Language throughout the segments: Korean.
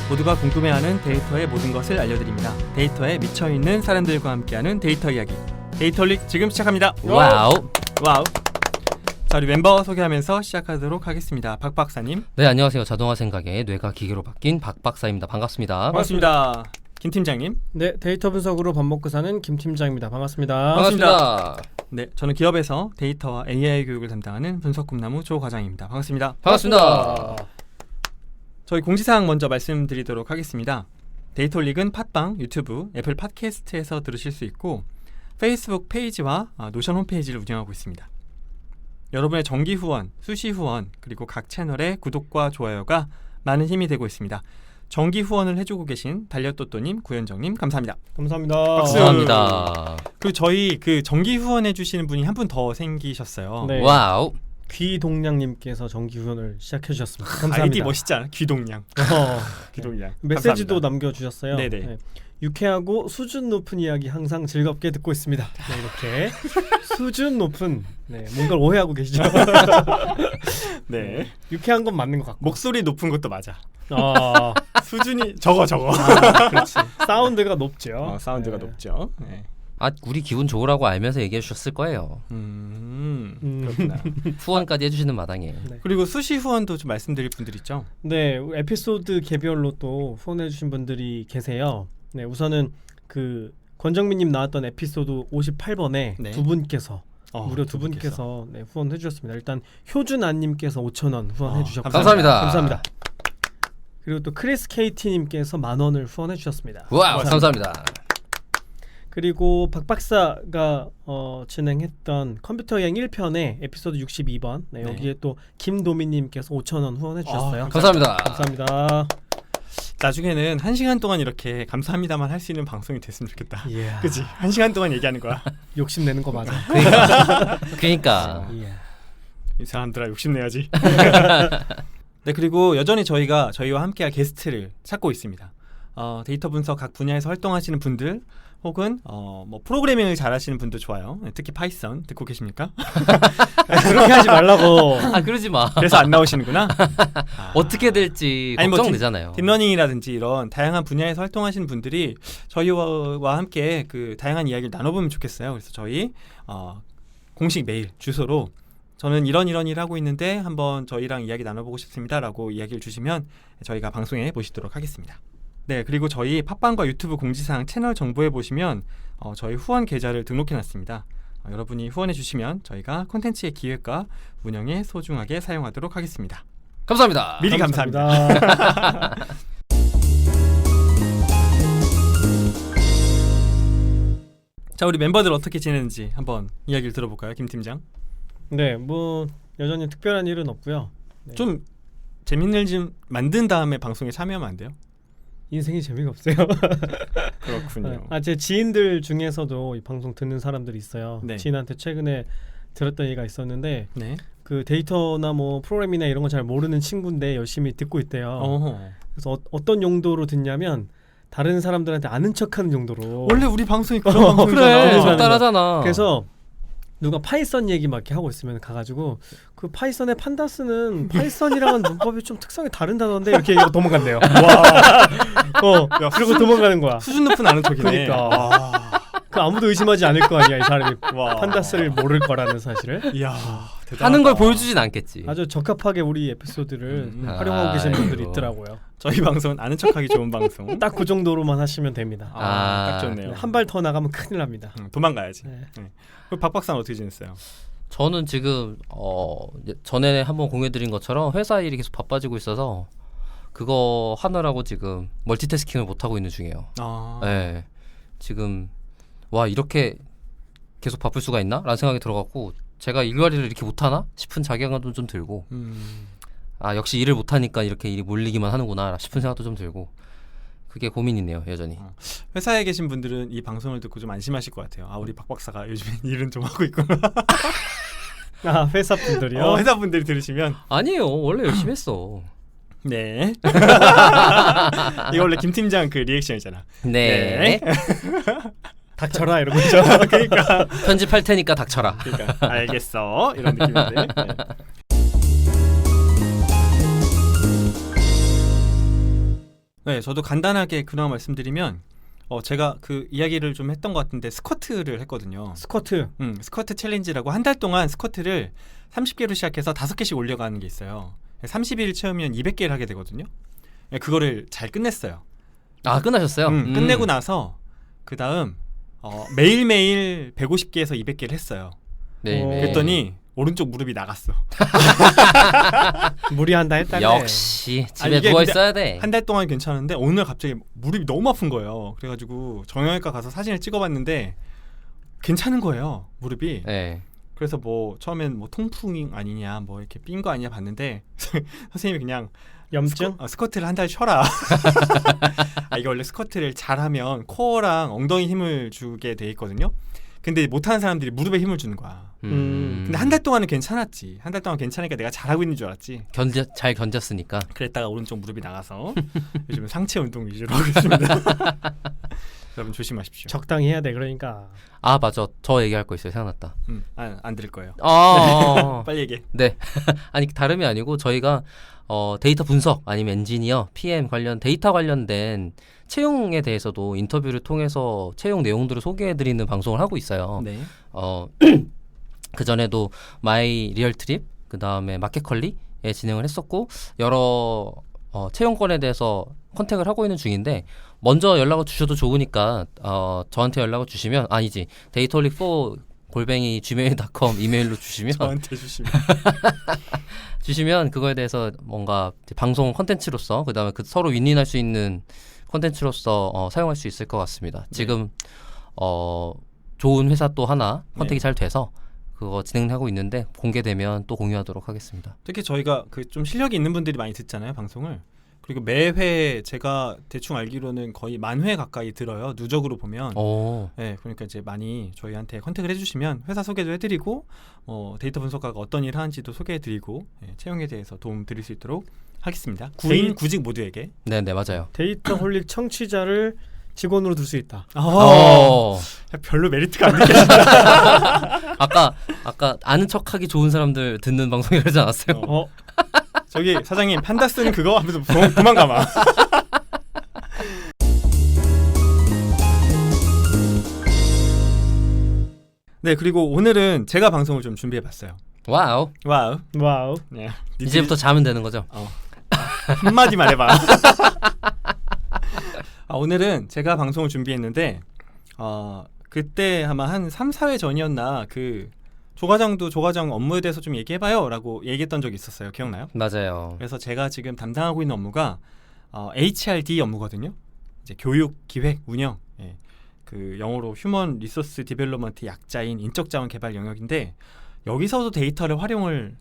모두가 궁금해하는 데이터의 모든 것을 알려드립니다. 데이터에 미쳐있는 사람들과 함께하는 데이터 이야기. 데이터릭 지금 시작합니다. 와우. 와우. 자, 우리 멤버 소개하면서 시작하도록 하겠습니다. 박 박사님. 네, 안녕하세요. 자동화 생각에 뇌가 기계로 바뀐 박 박사입니다. 반갑습니다. 반갑습니다. 김 팀장님. 네, 데이터 분석으로 밥 먹고 사는 김 팀장입니다. 반갑습니다. 반갑습니다. 네, 저는 기업에서 데이터와 AI 교육을 담당하는 분석 꿈나무 조 과장입니다. 반갑습니다. 반갑습니다. 저희 공지사항 먼저 말씀드리도록 하겠습니다. 데이터릭은 팟빵, 유튜브, 애플 팟캐스트에서 들으실 수 있고 페이스북 페이지와 노션 홈페이지를 운영하고 있습니다. 여러분의 정기 후원, 수시 후원, 그리고 각 채널의 구독과 좋아요가 많은 힘이 되고 있습니다. 정기 후원을 해주고 계신 달려또또님, 구현정님 감사합니다. 감사합니다. 박수. 감사합니다. 그리고 저희 그 정기 후원해주시는 분이 한 분 더 생기셨어요. 네. 와우. 귀동량님께서 정기 후원을 시작해 주셨습니다. 감사합니다. 아이디 멋있지 않아? 귀동량. 귀동량. 메시지도 감사합니다. 남겨주셨어요. 네네. 네. 유쾌하고 수준 높은 이야기 항상 즐겁게 듣고 있습니다. 네, 이렇게 수준 높은 뭔가를 오해하고 계시죠? 네. 유쾌한 건 맞는 것 같고 목소리 높은 것도 맞아. 아, 수준이 저거. 그렇지. 사운드가 높죠. 사운드가 네. 높죠. 네. 아, 우리 기분 좋으라고 알면서 얘기해 주셨을 거예요. 그렇구나. 후원까지 해주시는 마당에. 네. 그리고 수시 후원도 좀 말씀드릴 분들 있죠. 네, 에피소드 개별로 또 후원해주신 분들이 계세요. 네, 우선은 그 권정민님 나왔던 에피소드 58번에 네. 두 분께서 무려 두 두 분께서 후원해주셨습니다. 일단 효준안님께서 5,000원 후원해주셨고 감사합니다. 감사합니다. 그리고 또 크리스 KT님께서 10,000원을 후원해주셨습니다. 와우. 감사합니다. 그리고 박 박사가 진행했던 컴퓨터 여행 1편의 에피소드 62번 여기에 또 김도미님께서 5,000원 후원해주셨어요. 감사합니다. 감사합니다. 나중에는 1시간 동안 이렇게 감사합니다만 할 수 있는 방송이 됐으면 좋겠다. Yeah. 그치? 1시간 동안 얘기하는 거야. 욕심내는 거 맞아. 그러니까. 이 사람들아 욕심내야지. 네, 그리고 여전히 저희가 저희와 함께할 게스트를 찾고 있습니다. 데이터 분석 각 분야에서 활동하시는 분들 혹은 뭐 프로그래밍을 잘하시는 분도 좋아요. 네, 특히 파이썬 듣고 계십니까? 그렇게 하지 말라고. 아, 그러지 마. 그래서 안 나오시는구나. 어떻게 될지 아니, 걱정되잖아요. 딥러닝이라든지 이런 다양한 분야에서 활동하시는 분들이 저희와 함께 그 다양한 이야기를 나눠보면 좋겠어요. 그래서 저희 공식 메일 주소로 저는 이런 일을 하고 있는데 한번 저희랑 이야기 나눠보고 싶습니다라고 이야기를 주시면 저희가 방송에 모시도록 하겠습니다. 네, 그리고 저희 팟빵과 유튜브 공지사항 채널 정보에 보시면 저희 후원 계좌를 등록해놨습니다. 여러분이 후원해주시면 저희가 콘텐츠의 기획과 운영에 소중하게 사용하도록 하겠습니다. 감사합니다. 미리 감사합니다. 자, 우리 멤버들 어떻게 지내는지 한번 이야기를 들어볼까요, 김 팀장? 네, 뭐 여전히 특별한 일은 없고요. 네. 좀 재밌는 일 좀 만든 다음에 방송에 참여하면 안 돼요? 인생이 재미가 없어요. 그렇군요. 제 지인들 중에서도 이 방송 듣는 사람들이 있어요. 네. 지인한테 최근에 들었던 얘기가 있었는데 네. 그 데이터나 뭐 프로그래밍이나 이런 거 잘 모르는 친구인데 열심히 듣고 있대요. 어허. 그래서 어떤 용도로 듣냐면 다른 사람들한테 아는 척하는 용도로. 원래 우리 방송이 그런 방송이잖아. 그래, 어. 적당하잖아. 그래서 누가 파이썬 얘기 막 이렇게 하고 있으면 가가지고 그 파이썬의 판다스는 파이썬이랑은 문법이 좀 특성이 다른다던데 이렇게 도망간대요. 와. 그리고 도망가는 거야. 수준 높은 아는 척이네. 그러니까. 그 아무도 의심하지 않을 거 아니야 이 사람이 와. 판다스를 모를 거라는 사실을. 이야, 대단하다. 하는 걸 보여주진 않겠지. 아주 적합하게 우리 에피소드를 활용하고 계신 아이고. 분들이 있더라고요. 저희 방송은 아는 척하기 좋은 방송. 딱 그 정도로만 하시면 됩니다. 딱 좋네요. 한 발 더 나가면 큰일 납니다. 도망가야지. 네. 네. 그럼 박 박사는 어떻게 지냈어요? 저는 지금 전에 한번 공유해드린 것처럼 회사 일이 계속 바빠지고 있어서 그거 하느라고 지금 멀티태스킹을 못 하고 있는 중이에요. 네, 지금 와 이렇게 계속 바쁠 수가 있나? 라는 생각이 들어갖고 제가 일과리를 이렇게 못하나? 싶은 자괴감도 좀 들고 아 역시 일을 못하니까 이렇게 일이 몰리기만 하는구나 싶은 생각도 좀 들고 그게 고민이네요 여전히. 회사에 계신 분들은 이 방송을 듣고 좀 안심하실 것 같아요. 우리 박 박사가 요즘엔 일은 좀 하고 있구나. 회사 분들이요? 회사 분들이 들으시면 아니에요 원래 열심히 했어. 네. 이거 원래 김 팀장 그 리액션이잖아. 네. 닥쳐라 이런 거죠. 그러니까 편집할 테니까 닥쳐라. 그러니까 알겠어 이런 느낌인데. 네. 네, 저도 간단하게 그나마 말씀드리면 제가 그 이야기를 좀 했던 것 같은데 스쿼트를 했거든요. 스쿼트. 스쿼트 챌린지라고 한 달 동안 스쿼트를 30개로 시작해서 5개씩 올려가는 게 있어요. 30일 채우면 200개를 하게 되거든요. 네, 그거를 잘 끝냈어요. 아, 끝나셨어요? 끝내고 나서 그 다음 매일매일 150개에서 200개를 했어요. 네. 그랬더니 오른쪽 무릎이 나갔어. 무리한다 했다네. 역시 집에 이게 누워 근데 있어야 돼. 한 달 동안 괜찮은데 오늘 갑자기 무릎이 너무 아픈 거예요. 그래가지고 정형외과 가서 사진을 찍어봤는데 괜찮은 거예요, 무릎이. 네. 그래서 뭐 처음엔 뭐 통풍 아니냐, 뭐 이렇게 삔 거 아니냐 봤는데 선생님이 그냥 염증? 스쿼트를 한 달 쉬어라. 이게 원래 스쿼트를 잘하면 코어랑 엉덩이 힘을 주게 돼 있거든요. 근데 못하는 사람들이 무릎에 힘을 주는 거야. 근데 한 달 동안은 괜찮았지. 한 달 동안 괜찮으니까 내가 잘하고 있는 줄 알았지. 잘 견뎠으니까. 그랬다가 오른쪽 무릎이 나가서 요즘 상체 운동 위주로 하고 있습니다. 여러분 조심하십시오. 적당히 해야 돼. 그러니까. 아, 맞아. 저 얘기할 거 있어요. 생각났다. 안 들을 거예요. 빨리 얘기해. 네. 아니, 다름이 아니고 저희가 데이터 분석 아니면 엔지니어, PM 관련 데이터 관련된 채용에 대해서도 인터뷰를 통해서 채용 내용들을 소개해드리는 방송을 하고 있어요. 네. 그 전에도 마이 리얼 트립, 그 다음에 마켓컬리에 진행을 했었고 여러 채용권에 대해서 컨택을 하고 있는 중인데 먼저 연락을 주셔도 좋으니까 저한테 연락을 주시면 아니지 data홀릭4@gmail.com 이메일로 주시면 저한테 주시면 주시면 그거에 대해서 뭔가 방송 컨텐츠로서 그 다음에 서로 윈윈할 수 있는 컨텐츠로서 사용할 수 있을 것 같습니다. 지금 좋은 회사 또 하나 컨택이 잘 돼서 그거 진행하고 있는데 공개되면 또 공유하도록 하겠습니다. 특히 저희가 그 좀 실력이 있는 분들이 많이 듣잖아요, 방송을. 그리고 매회 제가 대충 알기로는 거의 10,000회 가까이 들어요. 누적으로 보면. 네, 그러니까 이제 많이 저희한테 컨택을 해주시면 회사 소개도 해드리고 데이터 분석가가 어떤 일을 하는지도 소개해드리고 채용에 대해서 도움 드릴 수 있도록 하겠습니다. 구인, 구직 모두에게. 네, 맞아요. 데이터홀릭 청취자를 직원으로 둘 수 있다. 별로 메리트가 안 느껴진다. 아까 아는 척하기 좋은 사람들 듣는 방송이라지 않았어요? 저기 사장님 판다스는 그거 하면서 도망가마. 네, 그리고 오늘은 제가 방송을 좀 준비해봤어요. 와우. 네, 이제부터 자면 되는 거죠? 한마디만 해봐. 오늘은 제가 방송을 준비했는데 그때 아마 한 3, 4회 전이었나 그 조과장도 조과장 업무에 대해서 좀 얘기해봐요 라고 얘기했던 적이 있었어요. 기억나요? 맞아요. 그래서 제가 지금 담당하고 있는 업무가 HRD 업무거든요. 이제 교육, 기획, 운영, 그 영어로 휴먼 리소스 디벨롭먼트 약자인 인적자원 개발 영역인데 여기서도 데이터를 활용을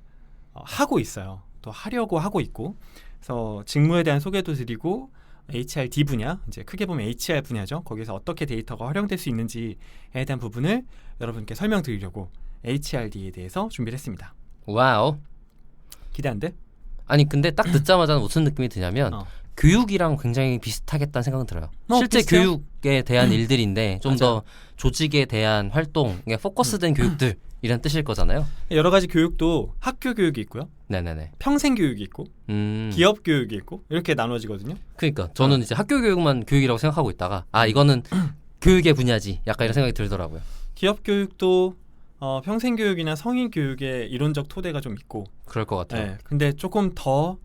하고 있어요. 또 하려고 하고 있고 그래서 직무에 대한 소개도 드리고 HRD 분야, 이제 크게 보면 HR 분야죠. 거기서 어떻게 데이터가 활용될 수 있는지에 대한 부분을 여러분께 설명드리려고 HRD에 대해서 준비를 했습니다. 와우. 기대 안 돼? 아니 근데 딱 듣자마자 무슨 느낌이 드냐면 교육이랑 굉장히 비슷하겠다는 생각은 들어요. 실제 비슷해요? 교육에 대한 일들인데 좀 더 조직에 대한 활동에 포커스된 교육들 이란 뜻일 거잖아요. 여러 가지 교육도 학교 교육이 있고요. 네네네. 평생 교육이 있고 기업 교육이 있고 이렇게 나눠지거든요. 그러니까 저는 이제 학교 교육만 교육이라고 생각하고 있다가 이거는 교육의 분야지 약간 이런 생각이 들더라고요. 기업 교육도 평생 교육이나 성인 교육의 이론적 토대가 좀 있고 그럴 것 같아요. 네, 근데 조금 더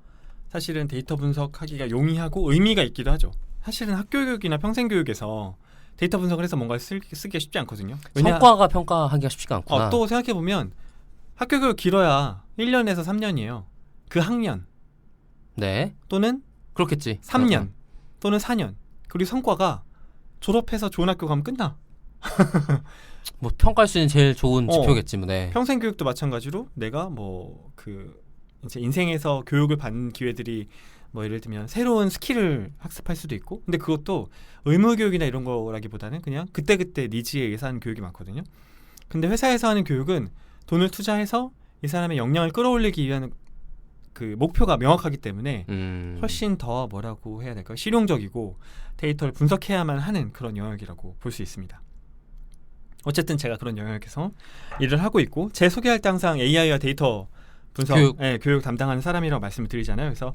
사실은 데이터 분석하기가 용이하고 의미가 있기도 하죠. 사실은 학교 교육이나 평생 교육에서 데이터 분석을 해서 뭔가를 쓰기가 쉽지 않거든요. 성과가 평가하기가 쉽지가 않구나. 또 생각해보면 학교 교육 길어야 1년에서 3년이에요. 그 학년. 네. 또는 그렇겠지. 3년 또는 4년. 그리고 성과가 졸업해서 좋은 학교 가면 끝나. 뭐 평가할 수 있는 제일 좋은 지표겠지. 네. 평생 교육도 마찬가지로 내가 이제 인생에서 교육을 받는 기회들이 예를 들면 새로운 스킬을 학습할 수도 있고 근데 그것도 의무교육이나 이런 거라기보다는 그냥 그때그때 니즈에 의해서 하는 교육이 많거든요. 근데 회사에서 하는 교육은 돈을 투자해서 이 사람의 역량을 끌어올리기 위한 그 목표가 명확하기 때문에 훨씬 더 뭐라고 해야 될까요? 실용적이고 데이터를 분석해야만 하는 그런 영역이라고 볼 수 있습니다. 어쨌든 제가 그런 영역에서 일을 하고 있고 제 소개할 때 항상 AI와 데이터 분석, 교육 담당하는 사람이라고 말씀을 드리잖아요. 그래서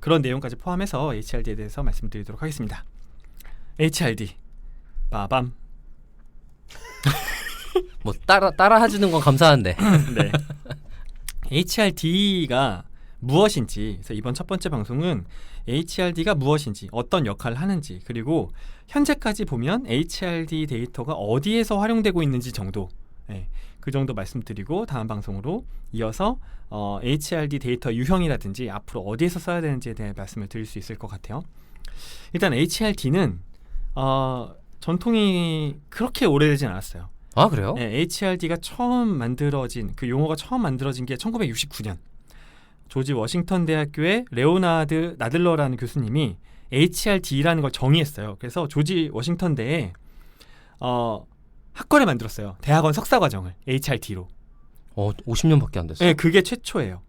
그런 내용까지 포함해서 HRD에 대해서 말씀드리도록 하겠습니다. HRD 빠밤. 뭐 따라 해주는 건 감사한데. 네. HRD가 무엇인지, 그래서 이번 첫 번째 방송은 HRD가 무엇인지, 어떤 역할을 하는지, 그리고 현재까지 보면 HRD 데이터가 어디에서 활용되고 있는지 정도, 그 정도 말씀드리고 다음 방송으로 이어서 HRD 데이터 유형이라든지 앞으로 어디에서 써야 되는지에 대해 말씀을 드릴 수 있을 것 같아요. 일단 HRD는 전통이 그렇게 오래되진 않았어요. 아 그래요? 네, HRD가 처음 만들어진, 그 용어가 처음 만들어진 게 1969년 조지 워싱턴 대학교의 레오나드 나들러라는 교수님이 HRD라는 걸 정의했어요. 그래서 조지 워싱턴 대에 학과를 만들었어요. 대학원 석사 과정을 HRD로. 50년밖에 안 됐어요. 네, 그게 최초예요.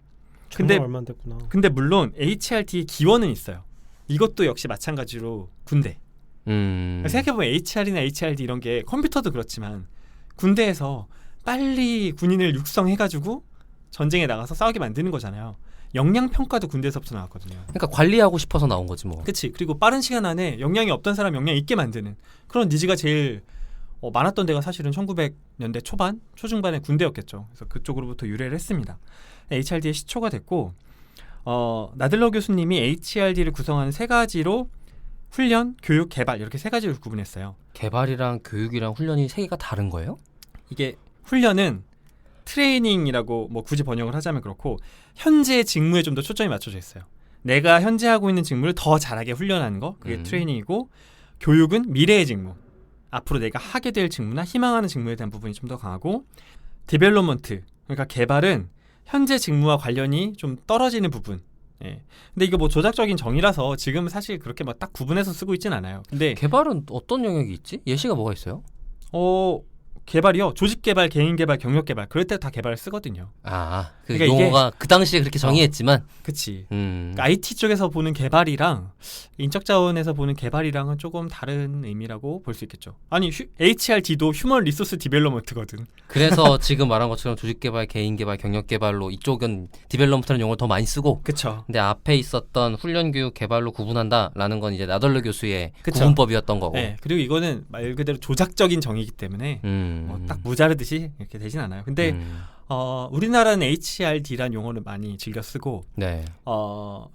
정말 얼마 안 됐구나. 근데 물론 HRD의 기원은 있어요. 이것도 역시 마찬가지로 군대. 생각해보면 HR이나 HRD 이런 게 컴퓨터도 그렇지만 군대에서 빨리 군인을 육성해가지고 전쟁에 나가서 싸우게 만드는 거잖아요. 역량평가도 군대에서부터 나왔거든요. 그러니까 관리하고 싶어서 나온 거지 뭐. 그치. 그리고 빠른 시간 안에 역량이 없던 사람 역량 있게 만드는 그런 니즈가 제일 많았던 데가 사실은 1900년대 초반, 초중반의 군대였겠죠. 그래서 그쪽으로부터 유래를 했습니다. HRD의 시초가 됐고 나들러 교수님이 HRD를 구성하는 세 가지로 훈련, 교육, 개발 이렇게 세 가지로 구분했어요. 개발이랑 교육이랑 훈련이 세 개가 다른 거예요? 이게 훈련은 트레이닝이라고 뭐 굳이 번역을 하자면 그렇고 현재 직무에 좀 더 초점이 맞춰져 있어요. 내가 현재 하고 있는 직무를 더 잘하게 훈련하는 거, 그게 트레이닝이고, 교육은 미래의 직무, 앞으로 내가 하게 될 직무나 희망하는 직무에 대한 부분이 좀 더 강하고, 디벨롭먼트, 그러니까 개발은 현재 직무와 관련이 좀 떨어지는 부분. 근데 이거 뭐 조작적인 정의라서 지금 사실 그렇게 막 딱 구분해서 쓰고 있진 않아요. 근데 개발은 어떤 영역이 있지? 예시가 뭐가 있어요? 개발이요. 조직 개발, 개인 개발, 경력 개발. 그럴 때 다 개발을 쓰거든요. 그 그러니까 용어가 그 당시에 그렇게 정의했지만. 그치. 그러니까 IT 쪽에서 보는 개발이랑 인적 자원에서 보는 개발이랑은 조금 다른 의미라고 볼 수 있겠죠. 아니 HRD도 휴먼 리소스 디벨롭먼트거든. 그래서 지금 말한 것처럼 조직 개발, 개인 개발, 경력 개발로 이쪽은 디벨롭먼트라는 용어를 더 많이 쓰고. 그쵸. 근데 앞에 있었던 훈련, 교육, 개발로 구분한다라는 건 이제 나덜러 교수의 그쵸. 구분법이었던 거고. 네. 그리고 이거는 말 그대로 조작적인 정의이기 때문에 딱 무자르듯이 이렇게 되진 않아요. 근데 우리나라는 HRD라는 용어를 많이 즐겨 쓰고 네.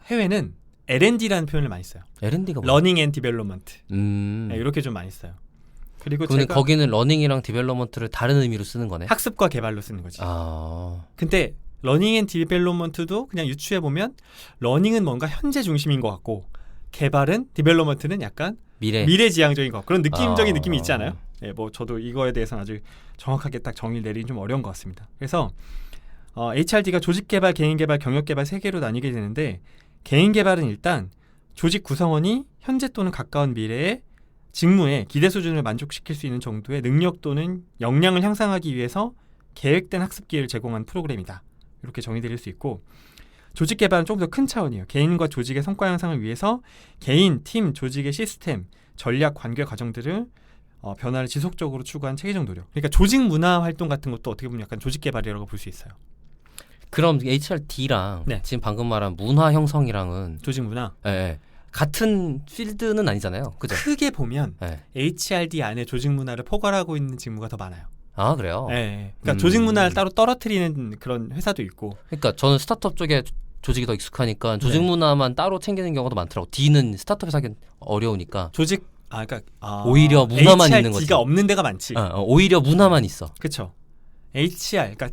해외는 L&D라는 표현을 많이 써요. L&D가 뭐야? Learning and Development. 네, 이렇게 좀 많이 써요. 그리고 근데 제가 거기는 러닝이랑 디벨롭먼트를 다른 의미로 쓰는 거네. 학습과 개발로 쓰는 거지. 근데 러닝 앤 디벨롭먼트도 그냥 유추해 보면 러닝은 뭔가 현재 중심인 것 같고 개발은 디벨롭먼트는 약간 미래지향적인 것, 그런 느낌적인 느낌이 있지 않아요? 네, 뭐 저도 이거에 대해서는 아주 정확하게 딱 정의를 내리기 좀 어려운 것 같습니다. 그래서 HRD가 조직 개발, 개인 개발, 경력 개발 세 개로 나뉘게 되는데, 개인 개발은 일단 조직 구성원이 현재 또는 가까운 미래의 직무의 기대 수준을 만족시킬 수 있는 정도의 능력 또는 역량을 향상하기 위해서 계획된 학습 기회를 제공한 프로그램이다. 이렇게 정의드릴 수 있고, 조직 개발은 조금 더 큰 차원이에요. 개인과 조직의 성과 향상을 위해서 개인, 팀, 조직의 시스템, 전략, 관계 과정들을 변화를 지속적으로 추구한 체계적 노력. 그러니까 조직 문화 활동 같은 것도 어떻게 보면 약간 조직 개발이라고 볼 수 있어요. 그럼 HRD랑 네. 지금 방금 말한 문화 형성이랑은 조직 문화 같은 필드는 아니잖아요. 그죠? 크게 보면 HRD 안에 조직 문화를 포괄하고 있는 직무가 더 많아요. 아 그래요? 네. 그러니까 조직 문화를 따로 떨어뜨리는 그런 회사도 있고. 그러니까 저는 스타트업 쪽에 조직이 더 익숙하니까 조직 문화만 따로 챙기는 경우도 많더라고. D는 스타트업에서 하긴 어려우니까. 그러니까 오히려 문화만 있는 거지. HRD가 없는 데가 많지. 오히려 문화만 있어. 그렇죠. 그러니까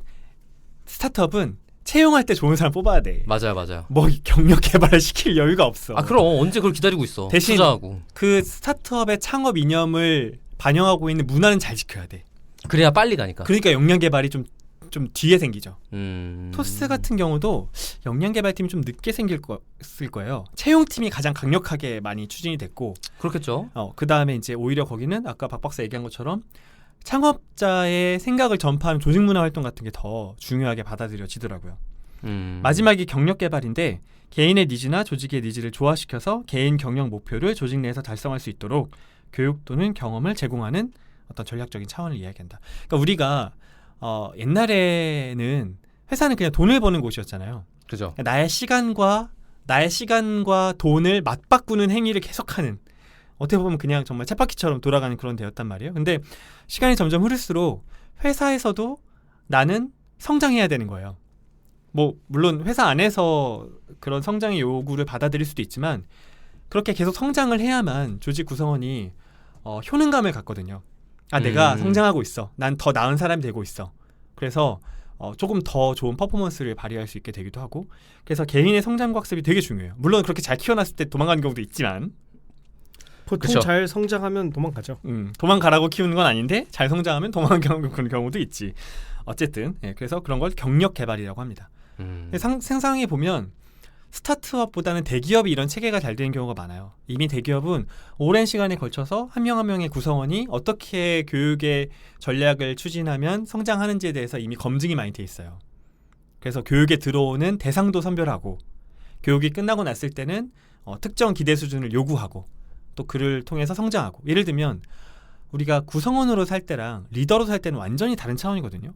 스타트업은 채용할 때 좋은 사람 뽑아야 돼. 맞아요. 뭐 경력 개발을 시킬 여유가 없어. 그럼 언제 그걸 기다리고 있어. 대신 투자하고. 그 스타트업의 창업 이념을 반영하고 있는 문화는 잘 지켜야 돼. 그래야 빨리 가니까. 그러니까 역량 개발이 좀 뒤에 생기죠. 토스 같은 경우도 역량 개발팀이 좀 늦게 생길 거예요. 채용팀이 가장 강력하게 많이 추진이 됐고. 그렇겠죠. 그 다음에 이제 오히려 거기는 아까 박 박사 얘기한 것처럼 창업자의 생각을 전파하는 조직 문화 활동 같은 게 더 중요하게 받아들여지더라고요. 마지막이 경력 개발인데, 개인의 니즈나 조직의 니즈를 조화시켜서 개인 경영 목표를 조직 내에서 달성할 수 있도록 교육 또는 경험을 제공하는 어떤 전략적인 차원을 이야기한다. 그러니까 우리가 옛날에는 회사는 그냥 돈을 버는 곳이었잖아요. 그죠. 나의 시간과 돈을 맞바꾸는 행위를 계속하는, 어떻게 보면 그냥 정말 쳇바퀴처럼 돌아가는 그런 데였단 말이에요. 근데 시간이 점점 흐를수록 회사에서도 나는 성장해야 되는 거예요. 뭐 물론 회사 안에서 그런 성장의 요구를 받아들일 수도 있지만 그렇게 계속 성장을 해야만 조직 구성원이 효능감을 갖거든요. 내가 성장하고 있어. 난 더 나은 사람이 되고 있어. 그래서 조금 더 좋은 퍼포먼스를 발휘할 수 있게 되기도 하고, 그래서 개인의 성장과 학습이 되게 중요해요. 물론 그렇게 잘 키워놨을 때 도망가는 경우도 있지만, 보통 그쵸. 잘 성장하면 도망가죠. 도망가라고 키우는 건 아닌데 잘 성장하면 도망가는 경우도 있지. 어쨌든 그래서 그런 걸 경력 개발이라고 합니다. 상상해 보면 스타트업보다는 대기업이 이런 체계가 잘 되는 경우가 많아요. 이미 대기업은 오랜 시간에 걸쳐서 한 명 한 명의 구성원이 어떻게 교육의 전략을 추진하면 성장하는지에 대해서 이미 검증이 많이 돼 있어요. 그래서 교육에 들어오는 대상도 선별하고, 교육이 끝나고 났을 때는 특정 기대 수준을 요구하고, 또 그를 통해서 성장하고. 예를 들면 우리가 구성원으로 살 때랑 리더로 살 때는 완전히 다른 차원이거든요.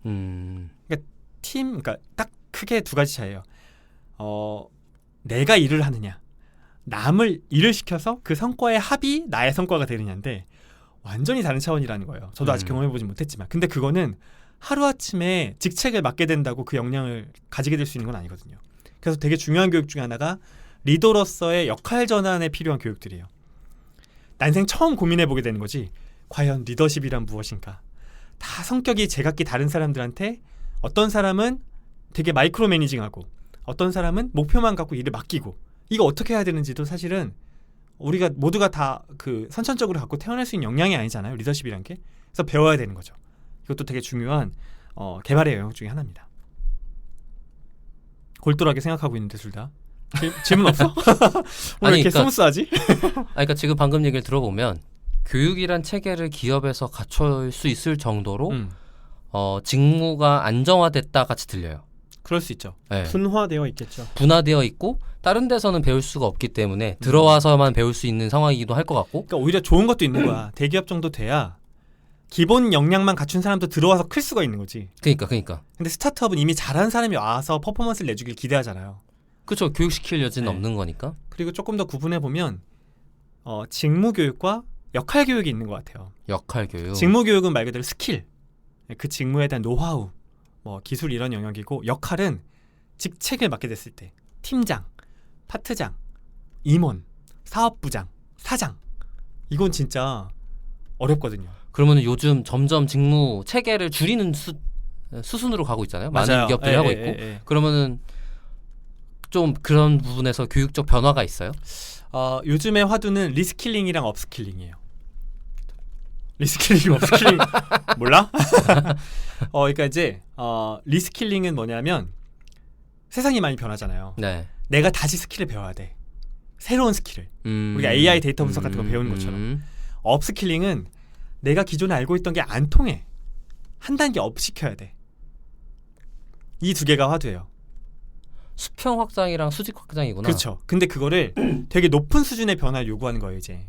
그러니까 딱 크게 두 가지 차이예요. 내가 일을 하느냐, 남을 일을 시켜서 그 성과의 합이 나의 성과가 되느냐인데 완전히 다른 차원이라는 거예요. 저도 아직 경험해보지 못했지만. 근데 그거는 하루아침에 직책을 맡게 된다고 그 역량을 가지게 될 수 있는 건 아니거든요. 그래서 되게 중요한 교육 중에 하나가 리더로서의 역할 전환에 필요한 교육들이에요. 난생 처음 고민해보게 되는 거지. 과연 리더십이란 무엇인가. 다 성격이 제각기 다른 사람들한테, 어떤 사람은 되게 마이크로 매니징하고 어떤 사람은 목표만 갖고 일을 맡기고, 이거 어떻게 해야 되는지도 사실은 우리가 모두가 다 그 선천적으로 갖고 태어날 수 있는 역량이 아니잖아요, 리더십이란 게. 그래서 배워야 되는 거죠. 이것도 되게 중요한 개발의 영역 중에 하나입니다. 골똘하게 생각하고 있는데 둘 다. 질문 없어? 오늘 이렇게 스무스하지? 그러니까 지금 방금 얘기를 들어보면 교육이란 체계를 기업에서 갖출 수 있을 정도로 직무가 안정화됐다 같이 들려요. 그럴 수 있죠. 네. 분화되어 있겠죠. 분화되어 있고 다른 데서는 배울 수가 없기 때문에 들어와서만 배울 수 있는 상황이기도 할 것 같고. 그러니까 오히려 좋은 것도 있는 거야. 대기업 정도 돼야 기본 역량만 갖춘 사람도 들어와서 클 수가 있는 거지. 그러니까. 근데 스타트업은 이미 잘하는 사람이 와서 퍼포먼스를 내주길 기대하잖아요. 그렇죠. 교육시킬 여지는 네. 없는 거니까. 그리고 조금 더 구분해 보면 직무 교육과 역할 교육이 있는 것 같아요. 역할 교육. 직무 교육은 말 그대로 스킬, 그 직무에 대한 노하우, 뭐 기술 이런 영역이고, 역할은 직책을 맡게 됐을 때 팀장, 파트장, 임원, 사업부장, 사장, 이건 진짜 어렵거든요. 그러면 요즘 점점 직무 체계를 줄이는 수순으로 가고 있잖아요. 많은 기업들이 하고 있고. 그러면은 좀 그런 부분에서 교육적 변화가 있어요? 요즘의 화두는 리스킬링이랑 업스킬링이에요. 리스킬링, 업스킬링 몰라? 그러니까 이제 리스킬링은 뭐냐면 세상이 많이 변하잖아요. 네. 내가 다시 스킬을 배워야 돼. 새로운 스킬을. 우리가 AI 데이터 분석 같은 거 배우는 것처럼. 업스킬링은 내가 기존에 알고 있던 게 안 통해. 한 단계 업 시켜야 돼. 이 두 개가 화두예요. 수평 확장이랑 수직 확장이구나. 그렇죠. 근데 그거를 되게 높은 수준의 변화를 요구하는 거예요, 이제.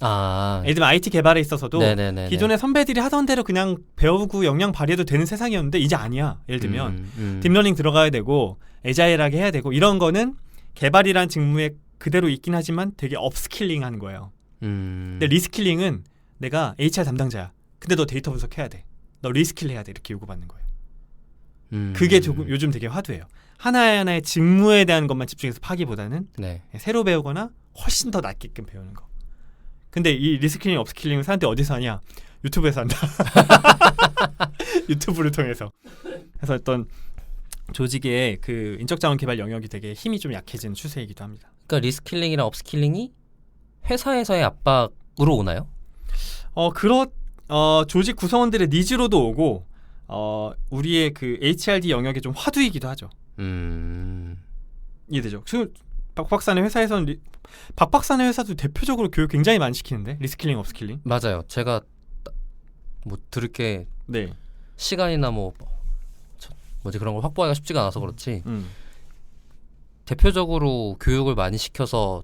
예를 들면 IT 개발에 있어서도 네네네네. 기존의 선배들이 하던 대로 그냥 배우고 역량 발휘해도 되는 세상이었는데 이제 아니야. 예를 들면 딥러닝 들어가야 되고 애자일하게 해야 되고, 이런 거는 개발이란 직무에 그대로 있긴 하지만 되게 업스킬링 하는 거예요. 근데 리스킬링은 내가 HR 담당자야. 근데 너 데이터 분석해야 돼. 너 리스킬 해야 돼. 이렇게 요구받는 거예요. 그게 조금 요즘 되게 화두예요. 하나하나의 직무에 대한 것만 집중해서 파기보다는 새로 배우거나 훨씬 더 낫게끔 배우는 거. 근데 이 리스킬링, 업스킬링은 사람들이 어디서 하냐? 유튜브에서 한다. 유튜브를 통해서. 그래서 어떤 조직의 그 인적자원 개발 영역이 되게 힘이 좀 약해지는 추세이기도 합니다. 그러니까 리스킬링이랑 업스킬링이 회사에서의 압박으로 오나요? 조직 구성원들의 니즈로도 오고, 우리의 그 HRD 영역의 좀 화두이기도 하죠. 이해되죠? 박 박사의 회사에서는 박 박사의 회사도 대표적으로 교육 굉장히 많이 시키는데, 리스킬링, 업스킬링. 맞아요. 제가 뭐 들을 게 시간이나 뭐지 그런 걸 확보하기가 쉽지가 않아서 그렇지. 대표적으로 교육을 많이 시켜서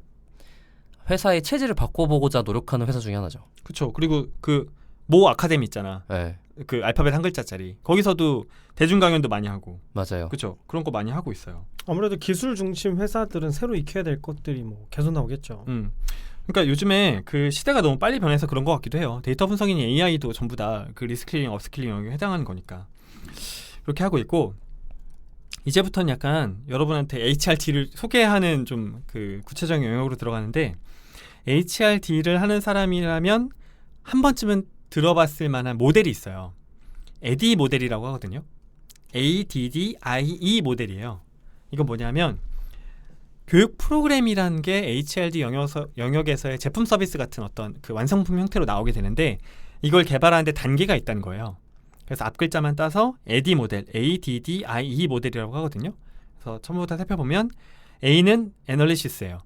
회사의 체질을 바꿔보고자 노력하는 회사 중에 하나죠. 그렇죠. 그리고 그 모 아카데미 있잖아. 네. 그 알파벳 한 글자짜리 거기서도 대중 강연도 많이 하고 맞아요. 그렇죠. 그런 거 많이 하고 있어요. 아무래도 기술 중심 회사들은 새로 익혀야 될 것들이 뭐 계속 나오겠죠. 그러니까 요즘에 그 시대가 너무 빨리 변해서 그런 것 같기도 해요. 데이터 분석이니 AI도 전부 다 그 리스킬링, 업스킬링 영역에 해당하는 거니까 그렇게 하고 있고 이제부터는 약간 여러분한테 HRD를 소개하는 좀 그 구체적인 영역으로 들어가는데 HRD를 하는 사람이라면 한 번쯤은 들어봤을 만한 모델이 있어요. ADDIE 모델이라고 하거든요. ADDIE 모델이에요. 이건 뭐냐면 교육 프로그램이라는 게 HRD 영역에서의 제품 서비스 같은 어떤 그 완성품 형태로 나오게 되는데 이걸 개발하는데 단계가 있다는 거예요. 그래서 앞 글자만 따서 AD 모델, ADDIE 모델이라고 하거든요. 그래서 처음부터 살펴보면 A는 애널리시스예요.